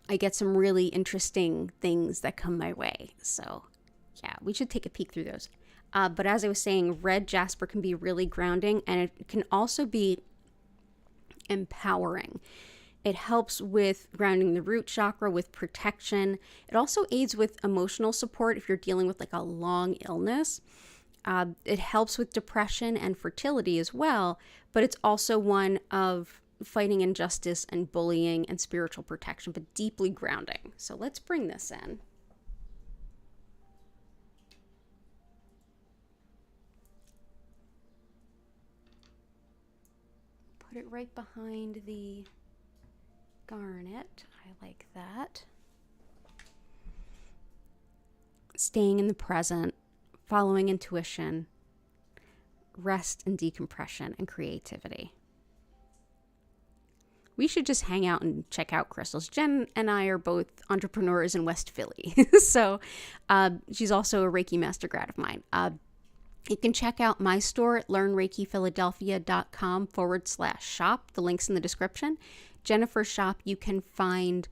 get some really interesting things that come my way. So yeah, we should take a peek through those. But as I was saying, red jasper can be really grounding, and it can also be empowering. It helps with grounding the root chakra, with protection. It also aids with emotional support if you're dealing with like a long illness. It helps with depression and fertility as well, but it's also one of fighting injustice and bullying and spiritual protection, but deeply grounding. So let's bring this in. Put it right behind the garnet. I like that. Staying in the present, following intuition, rest and decompression, and creativity. We should just hang out and check out crystals. Jen and I are both entrepreneurs in West Philly. So she's also a Reiki master grad of mine. You can check out my store at learnreikiphiladelphia.com/shop. The link's in the description. Jennifer's shop you can find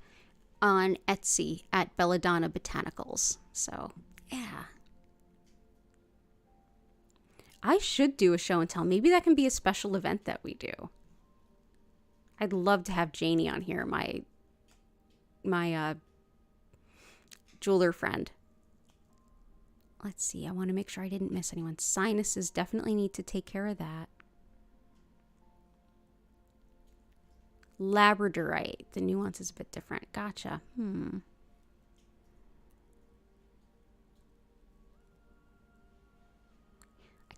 on Etsy at Belladonna Botanicals. So, yeah. I should do a show and tell. Maybe that can be a special event that we do. I'd love to have Janie on here, my jeweler friend. Let's see. I want to make sure I didn't miss anyone. Sinuses, definitely need to take care of that. Labradorite. The nuance is a bit different. Gotcha. I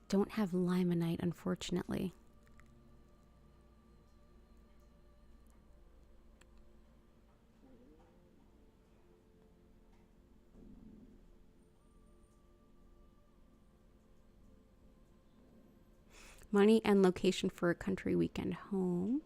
don't have limonite, unfortunately. Money and location for a country weekend home.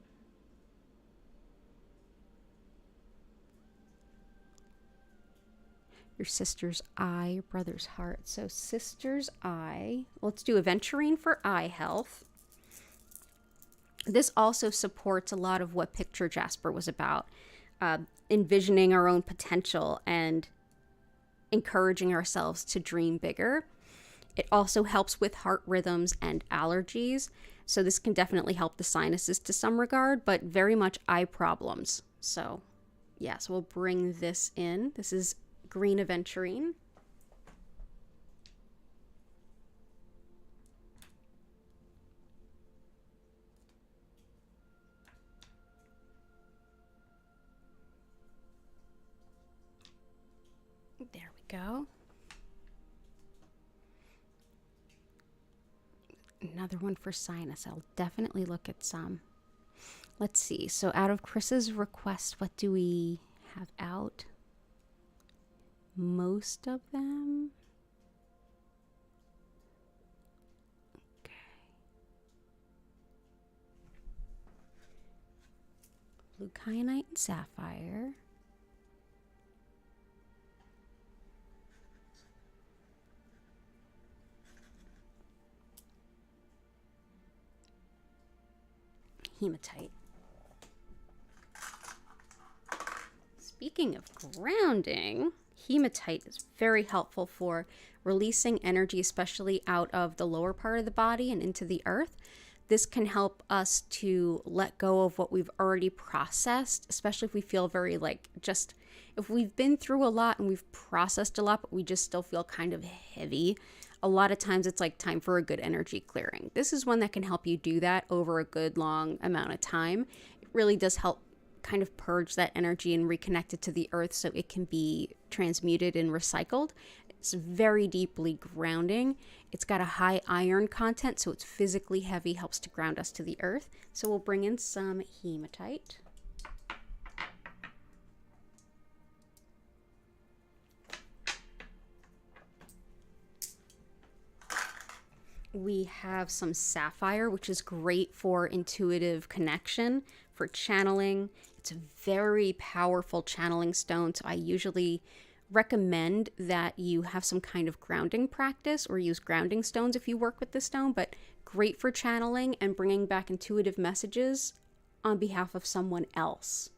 Your sister's eye, your brother's heart. So sister's eye. Let's do Aventurine for eye health. This also supports a lot of what Picture Jasper was about. Envisioning our own potential and encouraging ourselves to dream bigger. It also helps with heart rhythms and allergies. So this can definitely help the sinuses to some regard, but very much eye problems. So yeah, so we'll bring this in. This is green Aventurine. There we go. Another one for sinus. I'll definitely look at some. Let's see. So out of Chris's request, what do we have out? Most of them. Okay. Blue kyanite and sapphire. Hematite. Speaking of grounding, hematite is very helpful for releasing energy, especially out of the lower part of the body and into the earth. This can help us to let go of what we've already processed, especially if we feel very if we've been through a lot and we've processed a lot, but we just still feel kind of heavy. A lot of times it's like time for a good energy clearing. This is one that can help you do that over a good long amount of time. It really does help kind of purge that energy and reconnect it to the earth so it can be transmuted and recycled. It's very deeply grounding. It's got a high iron content, so it's physically heavy, helps to ground us to the earth. So we'll bring in some hematite. We have some sapphire, which is great for intuitive connection, for channeling. It's a very powerful channeling stone, so I usually recommend that you have some kind of grounding practice or use grounding stones if you work with the stone, but great for channeling and bringing back intuitive messages on behalf of someone else.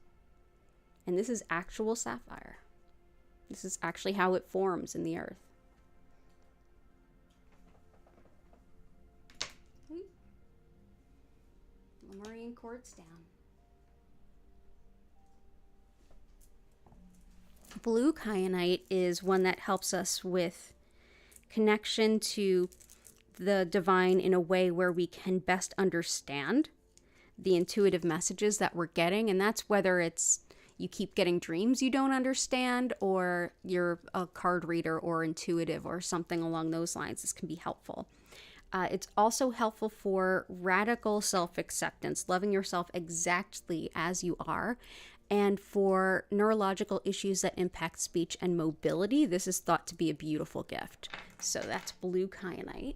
And this is actual sapphire. This is actually how it forms in the earth. Marine quartz down. Blue kyanite is one that helps us with connection to the divine in a way where we can best understand the intuitive messages that we're getting. And that's whether it's you keep getting dreams you don't understand, or you're a card reader or intuitive or something along those lines. This can be helpful. It's also helpful for radical self-acceptance, loving yourself exactly as you are. And for neurological issues that impact speech and mobility, this is thought to be a beautiful gift. So that's blue kyanite.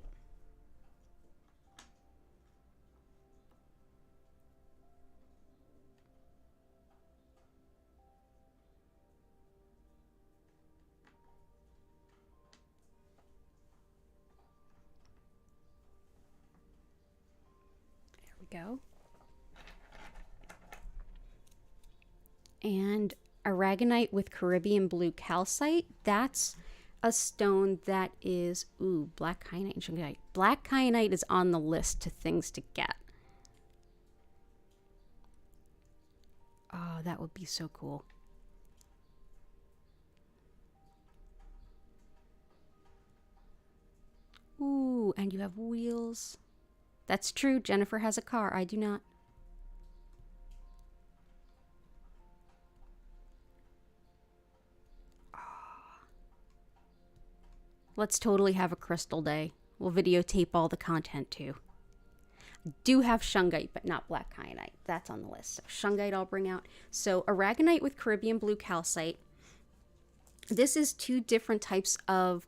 Go. And aragonite with Caribbean blue calcite. That's a stone that is, black kyanite and shungite. Black kyanite is on the list to things to get. Oh, that would be so cool. Ooh, and you have wheels. That's true. Jennifer has a car. I do not. Oh. Let's totally have a crystal day. We'll videotape all the content too. I do have shungite, but not black kyanite. That's on the list. So shungite I'll bring out. So aragonite with Caribbean blue calcite. This is two different types of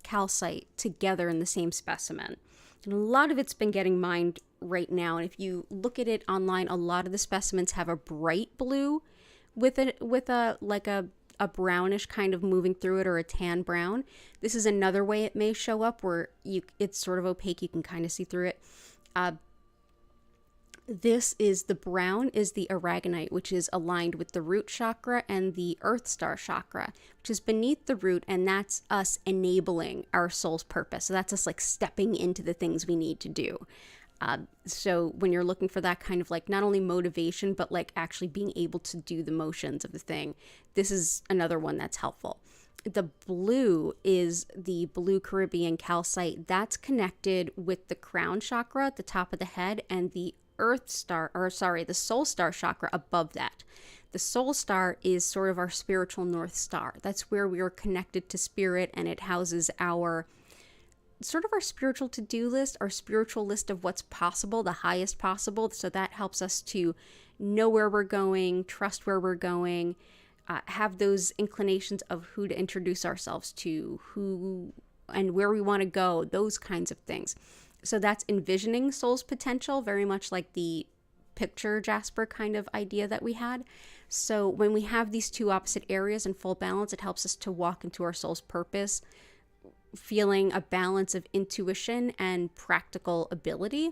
calcite together in the same specimen. And a lot of it's been getting mined right now. And if you look at it online, a lot of the specimens have a bright blue with a brownish kind of moving through it, or a tan brown. This is another way it may show up where it's sort of opaque. You can kind of see through it. This is the brown is the aragonite, which is aligned with the root chakra and the earth star chakra, which is beneath the root, and that's us enabling our soul's purpose. So that's us like stepping into the things we need to do. So when you're looking for that kind of like not only motivation, but like actually being able to do the motions of the thing, this is another one that's helpful. The blue is the blue Caribbean calcite. That's connected with the crown chakra at the top of the head and the the soul star chakra above that. The soul star is sort of our spiritual north star. That's where we are connected to spirit, and it houses our spiritual to-do list, our spiritual list of what's possible, the highest possible. So that helps us to know where we're going, trust where we're going, have those inclinations of who to introduce ourselves to, who and where we want to go, those kinds of things. So that's envisioning soul's potential, very much like the picture Jasper kind of idea that we had. So when we have these two opposite areas in full balance, it helps us to walk into our soul's purpose, feeling a balance of intuition and practical ability.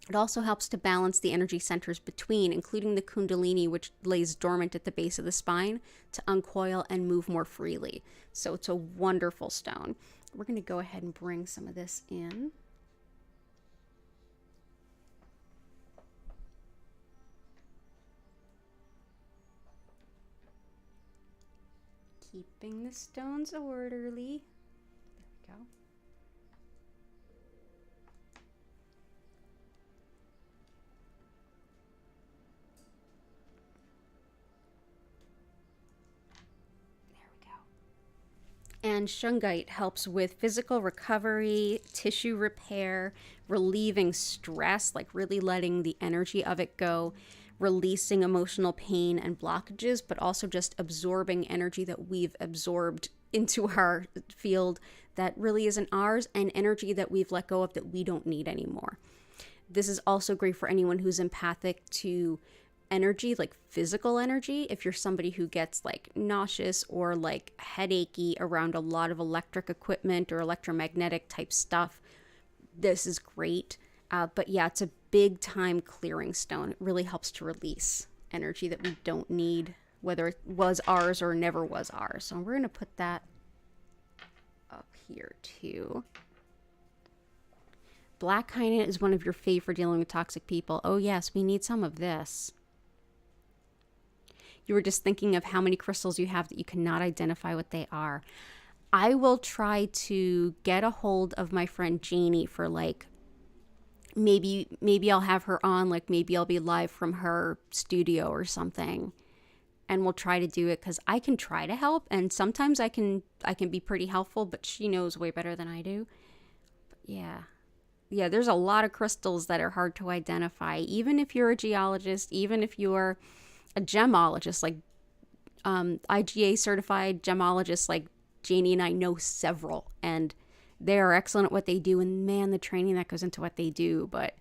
It also helps to balance the energy centers between, including the Kundalini, which lays dormant at the base of the spine, to uncoil and move more freely. So it's a wonderful stone. We're going to go ahead and bring some of this in. Keeping the stones orderly. There we go. And shungite helps with physical recovery, tissue repair, relieving stress, like really letting the energy of it go, releasing emotional pain and blockages, but also just absorbing energy that we've absorbed into our field that really isn't ours, and energy that we've let go of that we don't need anymore. This is also great for anyone who's empathic to energy, like physical energy. If you're somebody who gets like nauseous or like headachy around a lot of electric equipment or electromagnetic type stuff, this is great. But yeah, it's a big time clearing stone. It really helps to release energy that we don't need, whether it was ours or never was ours. So we're going to put that up here too. Black kyanite is one of your favorite for dealing with toxic people. Oh yes, we need some of this. You were just thinking of how many crystals you have that you cannot identify what they are. I will try to get a hold of my friend Janie for like, maybe I'll have her on, like maybe I'll be live from her studio or something. And we'll try to do it, because I can try to help, and sometimes I can be pretty helpful, but she knows way better than I do. But yeah, there's a lot of crystals that are hard to identify, even if you're a geologist, even if you're a gemologist, like IGA certified gemologists, like Janie and I know several, and they are excellent at what they do, and man, the training that goes into what they do. But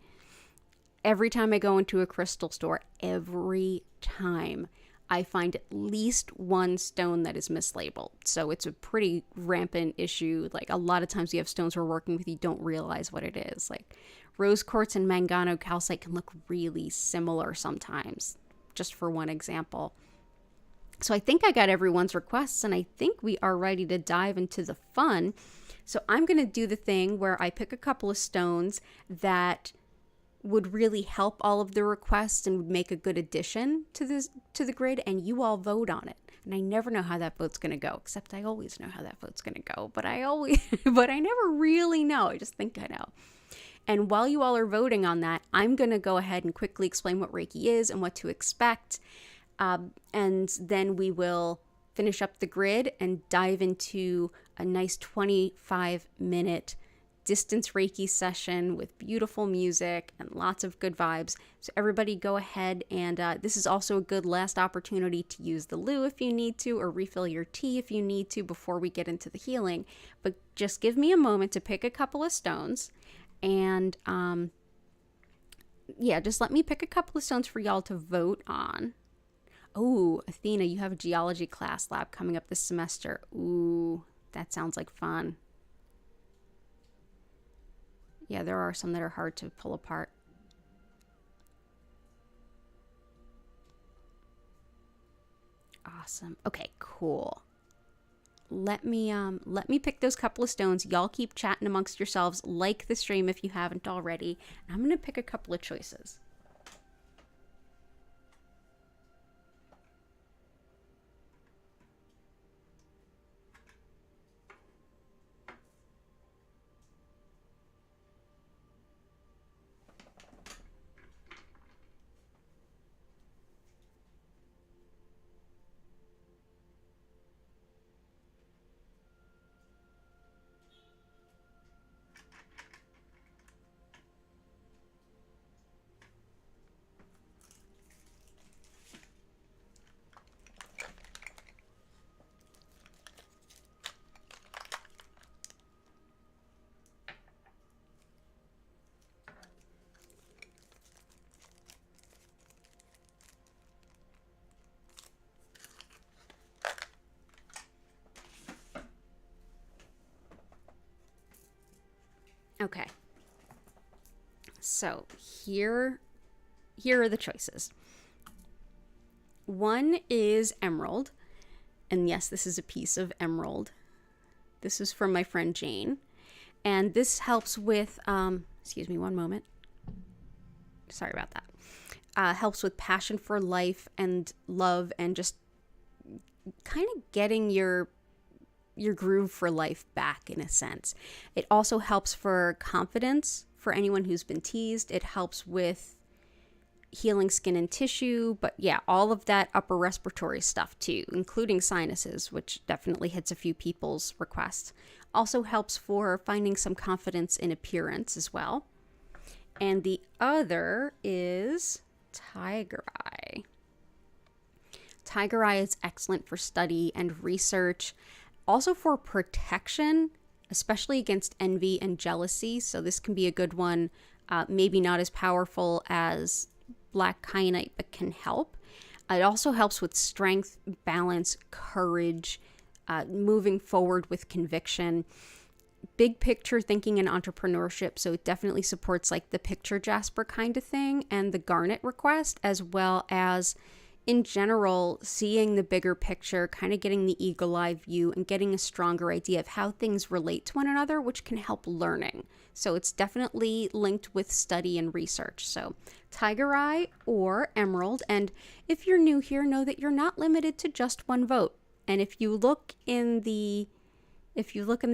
every time I go into a crystal store, every time I find at least one stone that is mislabeled. So it's a pretty rampant issue. Like a lot of times you have stones we're working with, you don't realize what it is. Like rose quartz and mangano calcite can look really similar sometimes, just for one example. So I think I got everyone's requests, and I think we are ready to dive into the fun. So I'm going to do the thing where I pick a couple of stones that would really help all of the requests and would make a good addition to the grid, and you all vote on it. And I never know how that vote's going to go, except I always know how that vote's going to go, but I never really know. I just think I know. And while you all are voting on that, I'm going to go ahead and quickly explain what Reiki is and what to expect. And then we will finish up the grid and dive into a nice 25-minute distance Reiki session with beautiful music and lots of good vibes. So everybody go ahead, and this is also a good last opportunity to use the loo if you need to, or refill your tea if you need to before we get into the healing. But just give me a moment to pick a couple of stones, and just let me pick a couple of stones for y'all to vote on. Oh, Athena, you have a geology class lab coming up this semester. Ooh, that sounds like fun. Yeah, there are some that are hard to pull apart. Awesome. Okay, cool. Let me pick those couple of stones. Y'all keep chatting amongst yourselves. Like the stream if you haven't already. And I'm going to pick a couple of choices. Okay, so here are the choices. One is emerald, and yes, this is a piece of emerald. This is from my friend Jane, and this helps with, excuse me one moment. Sorry about that. Helps with passion for life and love, and just kind of getting your groove for life back, in a sense. It also helps for confidence for anyone who's been teased. It helps with healing skin and tissue, but yeah, all of that upper respiratory stuff too, including sinuses, which definitely hits a few people's requests. Also helps for finding some confidence in appearance as well. And the other is Tiger Eye. Tiger Eye is excellent for study and research, also for protection, especially against envy and jealousy. So this can be a good one, maybe not as powerful as black kyanite, but can help. It also helps with strength, balance, courage, moving forward with conviction, big picture thinking and entrepreneurship. So it definitely supports like the picture Jasper kind of thing and the garnet request, as well as in general, seeing the bigger picture, kind of getting the eagle eye view and getting a stronger idea of how things relate to one another, which can help learning. So it's definitely linked with study and research. So Tiger Eye or Emerald. And if you're new here, know that you're not limited to just one vote. And if you look in the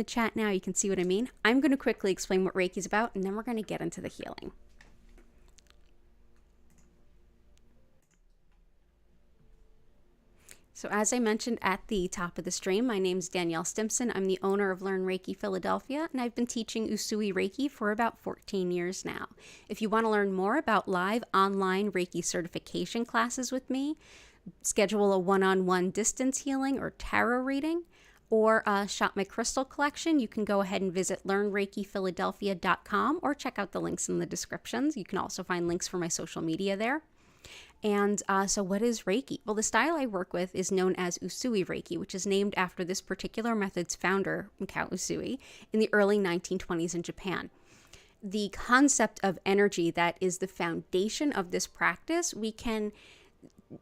chat now, you can see what I mean. I'm going to quickly explain what Reiki is about, and then we're going to get into the healing. So as I mentioned at the top of the stream, my name's Danielle Stimpson. I'm the owner of Learn Reiki Philadelphia, and I've been teaching Usui Reiki for about 14 years now. If you want to learn more about live online Reiki certification classes with me, schedule a one-on-one distance healing or tarot reading, or shop my crystal collection, you can go ahead and visit learnreikiphiladelphia.com or check out the links in the descriptions. You can also find links for my social media there. And so what is Reiki? Well, the style I work with is known as Usui Reiki, which is named after this particular method's founder, Mikao Usui, in the early 1920s in Japan. The concept of energy that is the foundation of this practice, we can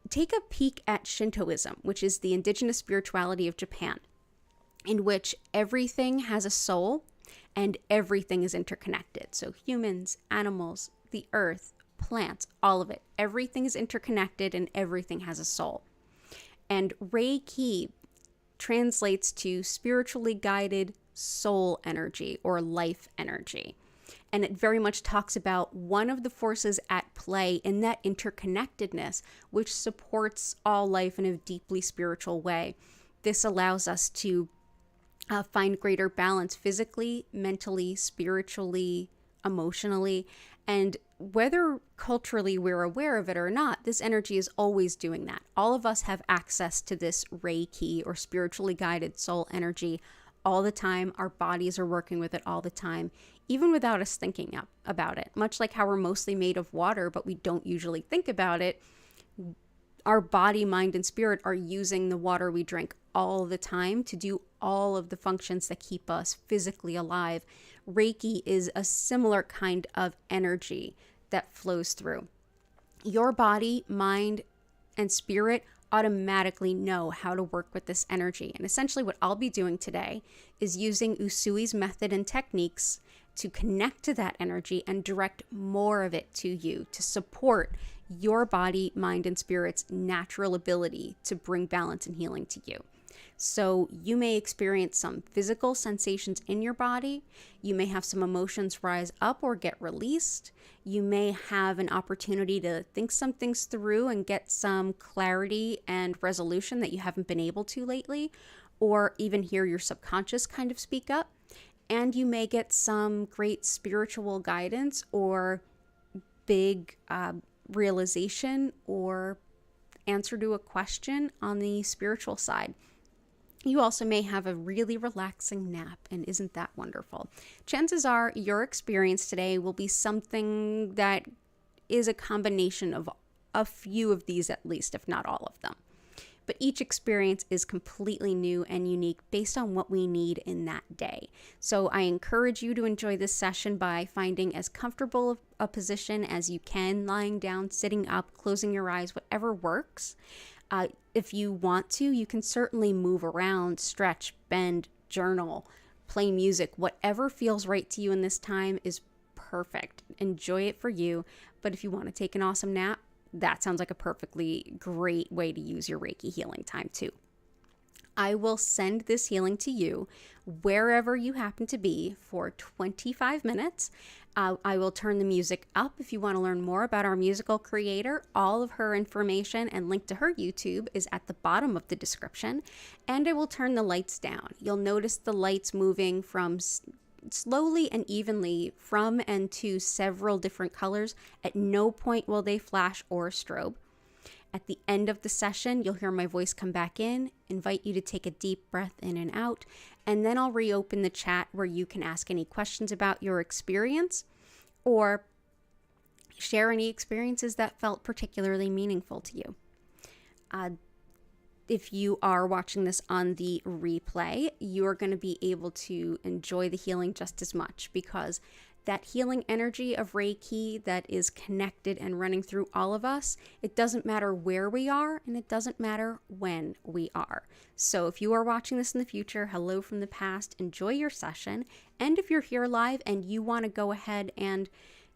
take a peek at Shintoism, which is the indigenous spirituality of Japan, in which everything has a soul and everything is interconnected. So humans, animals, the earth, plants, all of it. Everything is interconnected and everything has a soul. And Reiki translates to spiritually guided soul energy or life energy. And it very much talks about one of the forces at play in that interconnectedness, which supports all life in a deeply spiritual way. This allows us to find greater balance physically, mentally, spiritually, emotionally, and whether culturally we're aware of it or not, this energy is always doing that. All of us have access to this Reiki or spiritually guided soul energy all the time. Our bodies are working with it all the time, even without us thinking about it. Much like how we're mostly made of water, but we don't usually think about it. Our body, mind, and spirit are using the water we drink all the time to do all of the functions that keep us physically alive. Reiki is a similar kind of energy that flows through. Your body, mind, and spirit automatically know how to work with this energy. And essentially what I'll be doing today is using Usui's method and techniques to connect to that energy and direct more of it to you to support your body, mind, and spirit's natural ability to bring balance and healing to you. So you may experience some physical sensations in your body. You may have some emotions rise up or get released. You may have an opportunity to think some things through and get some clarity and resolution that you haven't been able to lately, or even hear your subconscious kind of speak up. And you may get some great spiritual guidance or big realization or answer to a question on the spiritual side. You also may have a really relaxing nap, and isn't that wonderful? Chances are your experience today will be something that is a combination of a few of these at least, if not all of them. But each experience is completely new and unique based on what we need in that day. So I encourage you to enjoy this session by finding as comfortable a position as you can, lying down, sitting up, closing your eyes, whatever works. If you want to, you can certainly move around, stretch, bend, journal, play music. Whatever feels right to you in this time is perfect. Enjoy it for you. But if you want to take an awesome nap, that sounds like a perfectly great way to use your Reiki healing time too. I will send this healing to you wherever you happen to be for 25 minutes. I will turn the music up if you want to learn more about our musical creator. All of her information and link to her YouTube is at the bottom of the description. And I will turn the lights down. You'll notice the lights moving from slowly and evenly from and to several different colors. At no point will they flash or strobe. At the end of the session, you'll hear my voice come back in, invite you to take a deep breath in and out, and then I'll reopen the chat where you can ask any questions about your experience or share any experiences that felt particularly meaningful to you. If you are watching this on the replay, you're going to be able to enjoy the healing just as much, because that healing energy of Reiki that is connected and running through all of us, it doesn't matter where we are and it doesn't matter when we are. So if you are watching this in the future, hello from the past, enjoy your session. And if you're here live and you want to go ahead and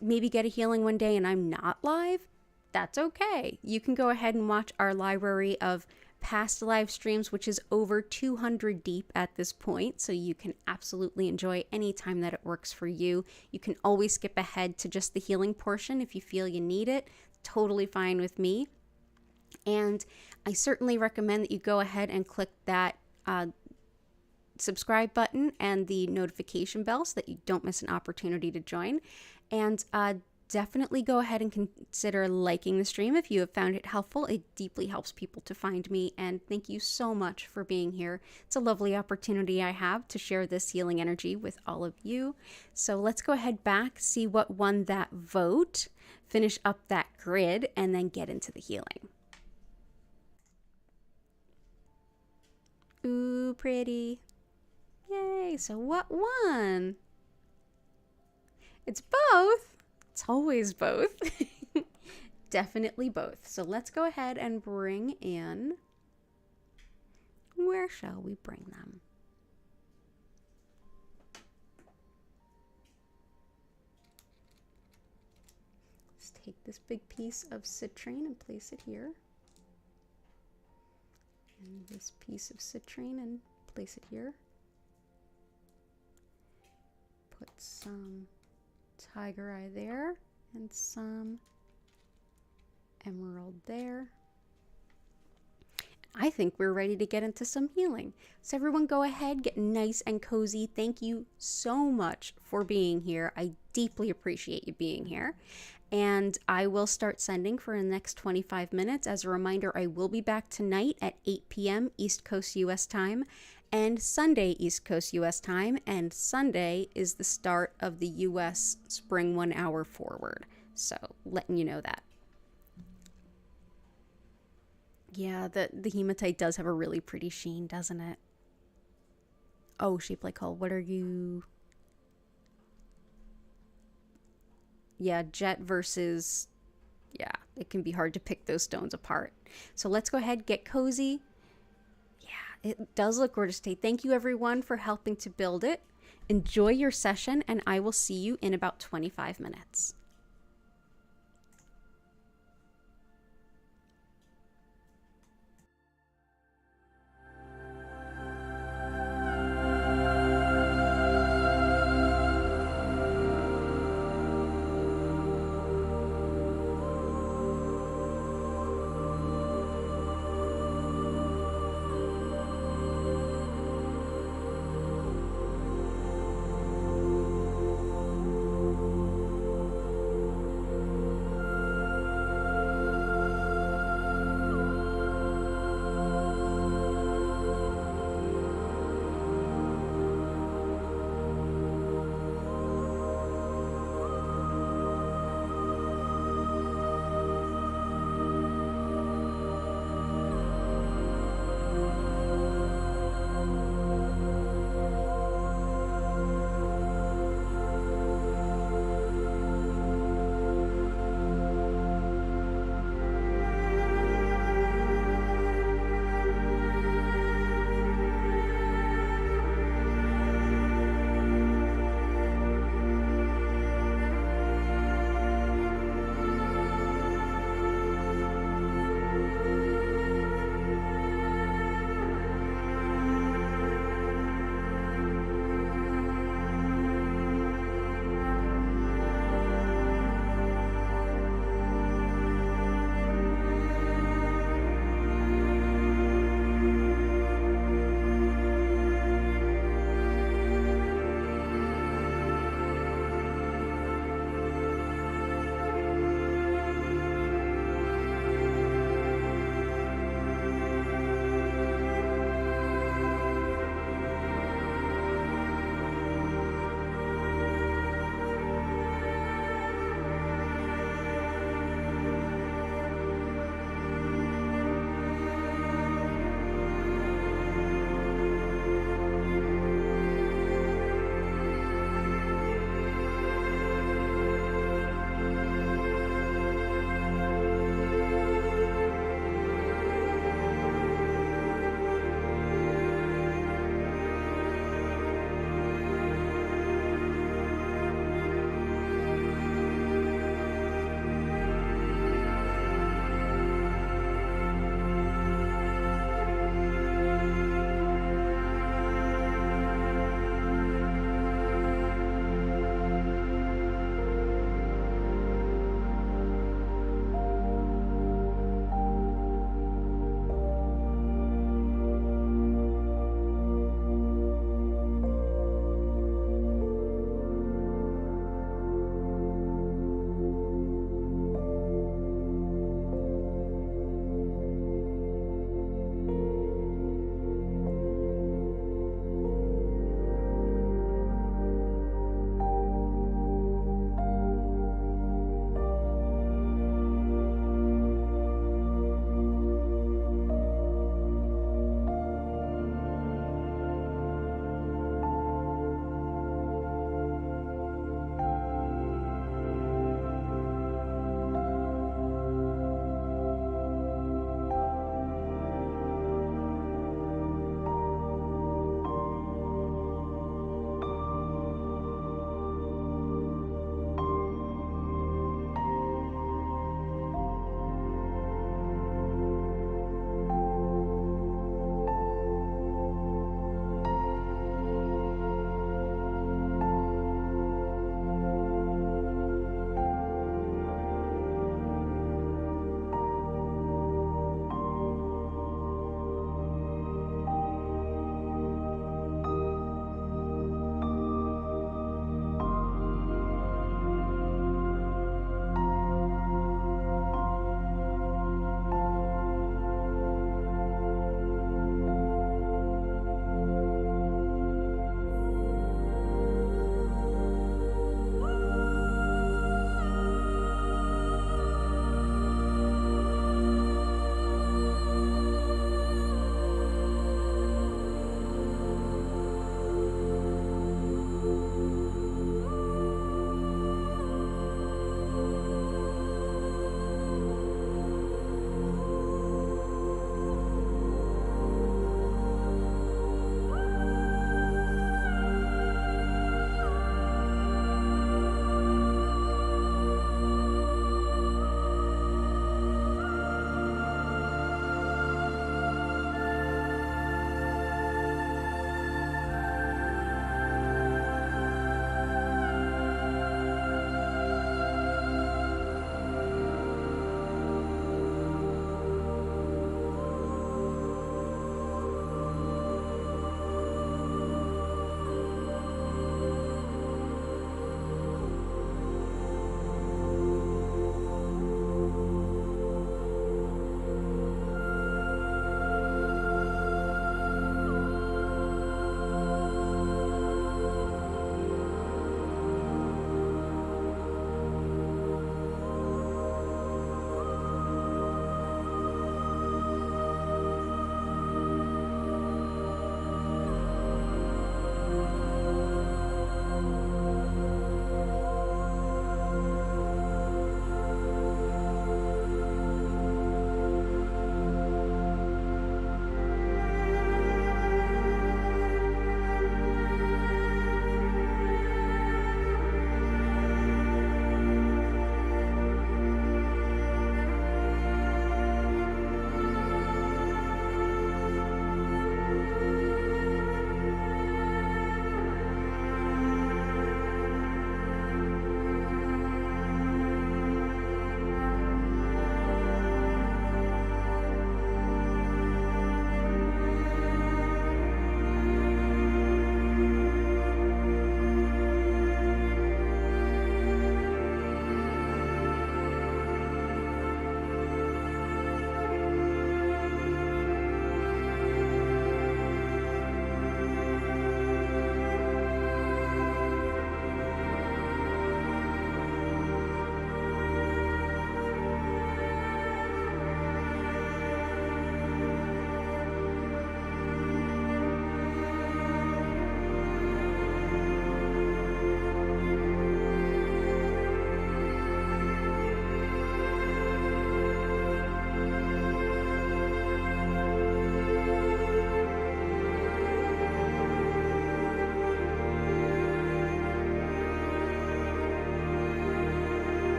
maybe get a healing one day and I'm not live, that's okay. You can go ahead and watch our library of past live streams, which is over 200 deep at this point, so you can absolutely enjoy any time that it works for you. You can always skip ahead to just the healing portion if you feel you need it. Totally fine with me. And I certainly recommend that you go ahead and click that subscribe button and the notification bell so that you don't miss an opportunity to join. And definitely go ahead and consider liking the stream if you have found it helpful. It deeply helps people to find me, and thank you so much for being here. It's a lovely opportunity I have to share this healing energy with all of you. So let's go ahead back, see what won that vote, finish up that grid, and then get into the healing. Ooh, pretty. Yay, so what won? It's both. It's always both. Definitely both. So let's go ahead and bring in, where shall we bring them? Let's take this big piece of citrine and place it here. And this piece of citrine and place it here. Put some tiger eye there and some emerald there. I think we're ready to get into some healing. So everyone go ahead, get nice and cozy. Thank you so much for being here. I deeply appreciate you being here. And I will start sending for the next 25 minutes. As a reminder, I will be back tonight at 8 p.m. East Coast US time and Sunday East Coast US time. And Sunday is the start of the US spring 1 hour forward. So letting you know that. Yeah, the hematite does have a really pretty sheen, doesn't it? Oh, shaped like hull. What are you? Yeah, jet versus... Yeah, it can be hard to pick those stones apart. So let's go ahead, get cozy. Yeah, it does look gorgeous today. Thank you, everyone, for helping to build it. Enjoy your session, and I will see you in about 25 minutes.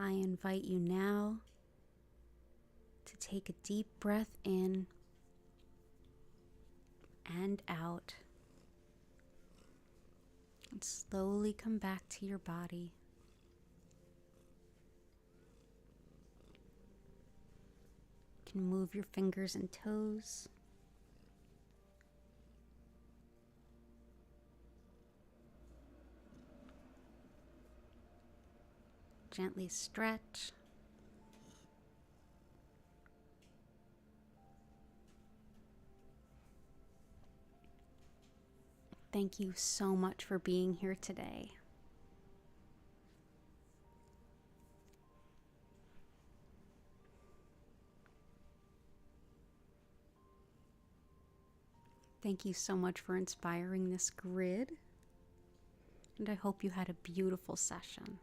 I invite you now to take a deep breath in and out, and slowly come back to your body. You can move your fingers and toes. Gently stretch. Thank you so much for being here today. Thank you so much for inspiring this grid, and I hope you had a beautiful session.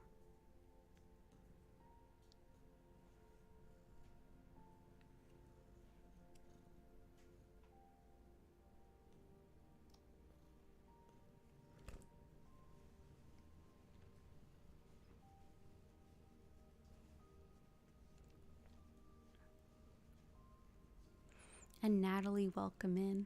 And Natalie, welcome in.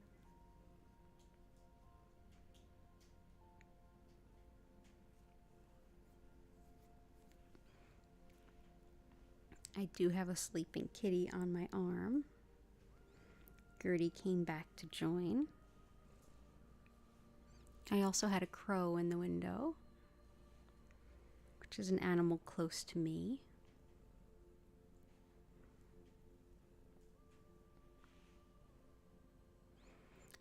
I do have a sleeping kitty on my arm. Gertie came back to join. I also had a crow in the window, which is an animal close to me.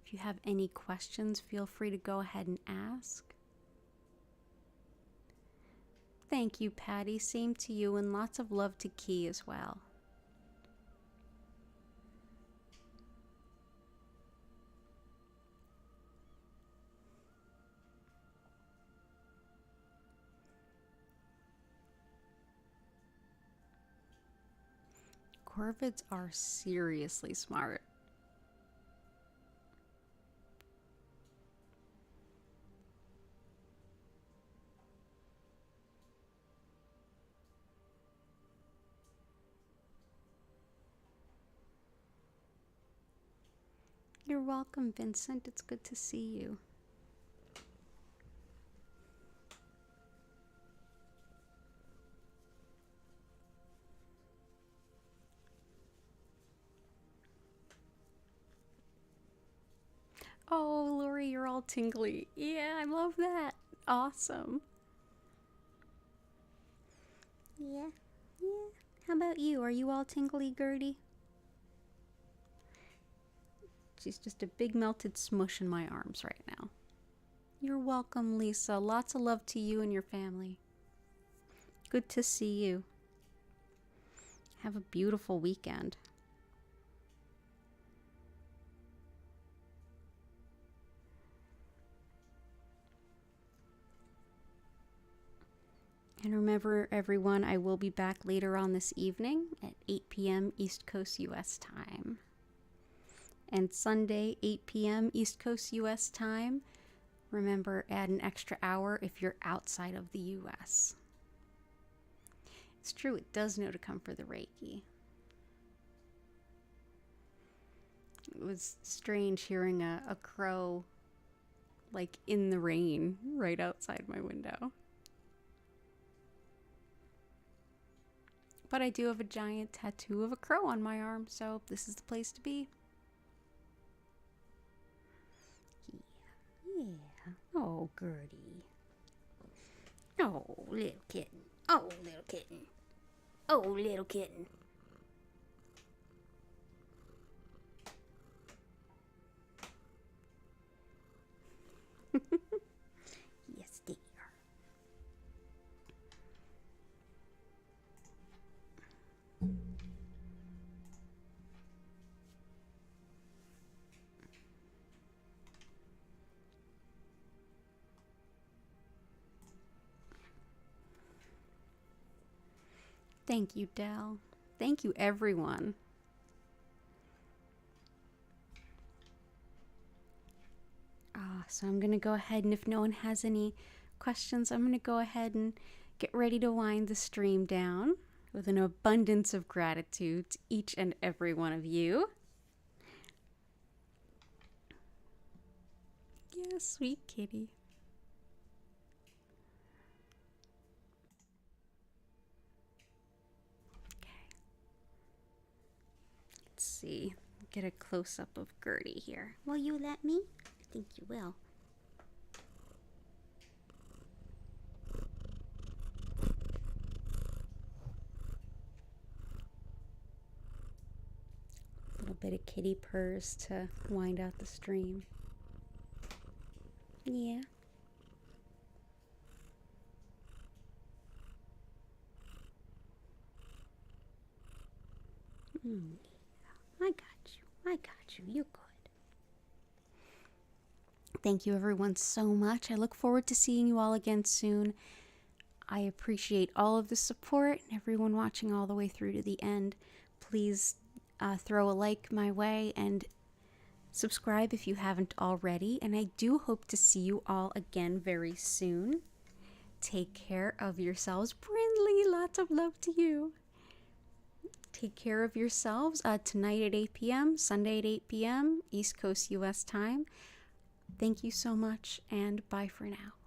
If you have any questions, feel free to go ahead and ask. Thank you, Patty. Same to you, and lots of love to Key as well. Corvids are seriously smart. You're welcome, Vincent. It's good to see you. Oh, Lori, you're all tingly. Yeah, I love that. Awesome. Yeah. How about you? Are you all tingly, Gertie? She's just a big melted smush in my arms right now. You're welcome, Lisa. Lots of love to you and your family. Good to see you. Have a beautiful weekend. And remember, everyone, I will be back later on this evening at 8 p.m. East Coast U.S. time. And Sunday, 8 p.m. East Coast U.S. time. Remember, add an extra hour if you're outside of the U.S. It's true, it does know to come for the Reiki. It was strange hearing a crow, like, in the rain right outside my window. But I do have a giant tattoo of a crow on my arm, so this is the place to be. Yeah. Oh, Gertie. Oh, little kitten. Oh, little kitten. Oh, little kitten. Yes, dear. Thank you, Del. Thank you, everyone. So I'm going to go ahead, and if no one has any questions, I'm going to go ahead and get ready to wind the stream down with an abundance of gratitude to each and every one of you. Yeah, sweet kitty. Okay. Let's see. Get a close-up of Gertie here. Will you let me? I think you will. A little bit of kitty purrs to wind out the stream. Yeah. I got you. I got you. You're good. Thank you, everyone, so much. I look forward to seeing you all again soon. I appreciate all of the support and everyone watching all the way through to the end. Please throw a like my way and subscribe if you haven't already. And I do hope to see you all again very soon. Take care of yourselves. Brindley, lots of love to you. Take care of yourselves tonight at 8 p.m., Sunday at 8 p.m., East Coast U.S. time. Thank you so much, and bye for now.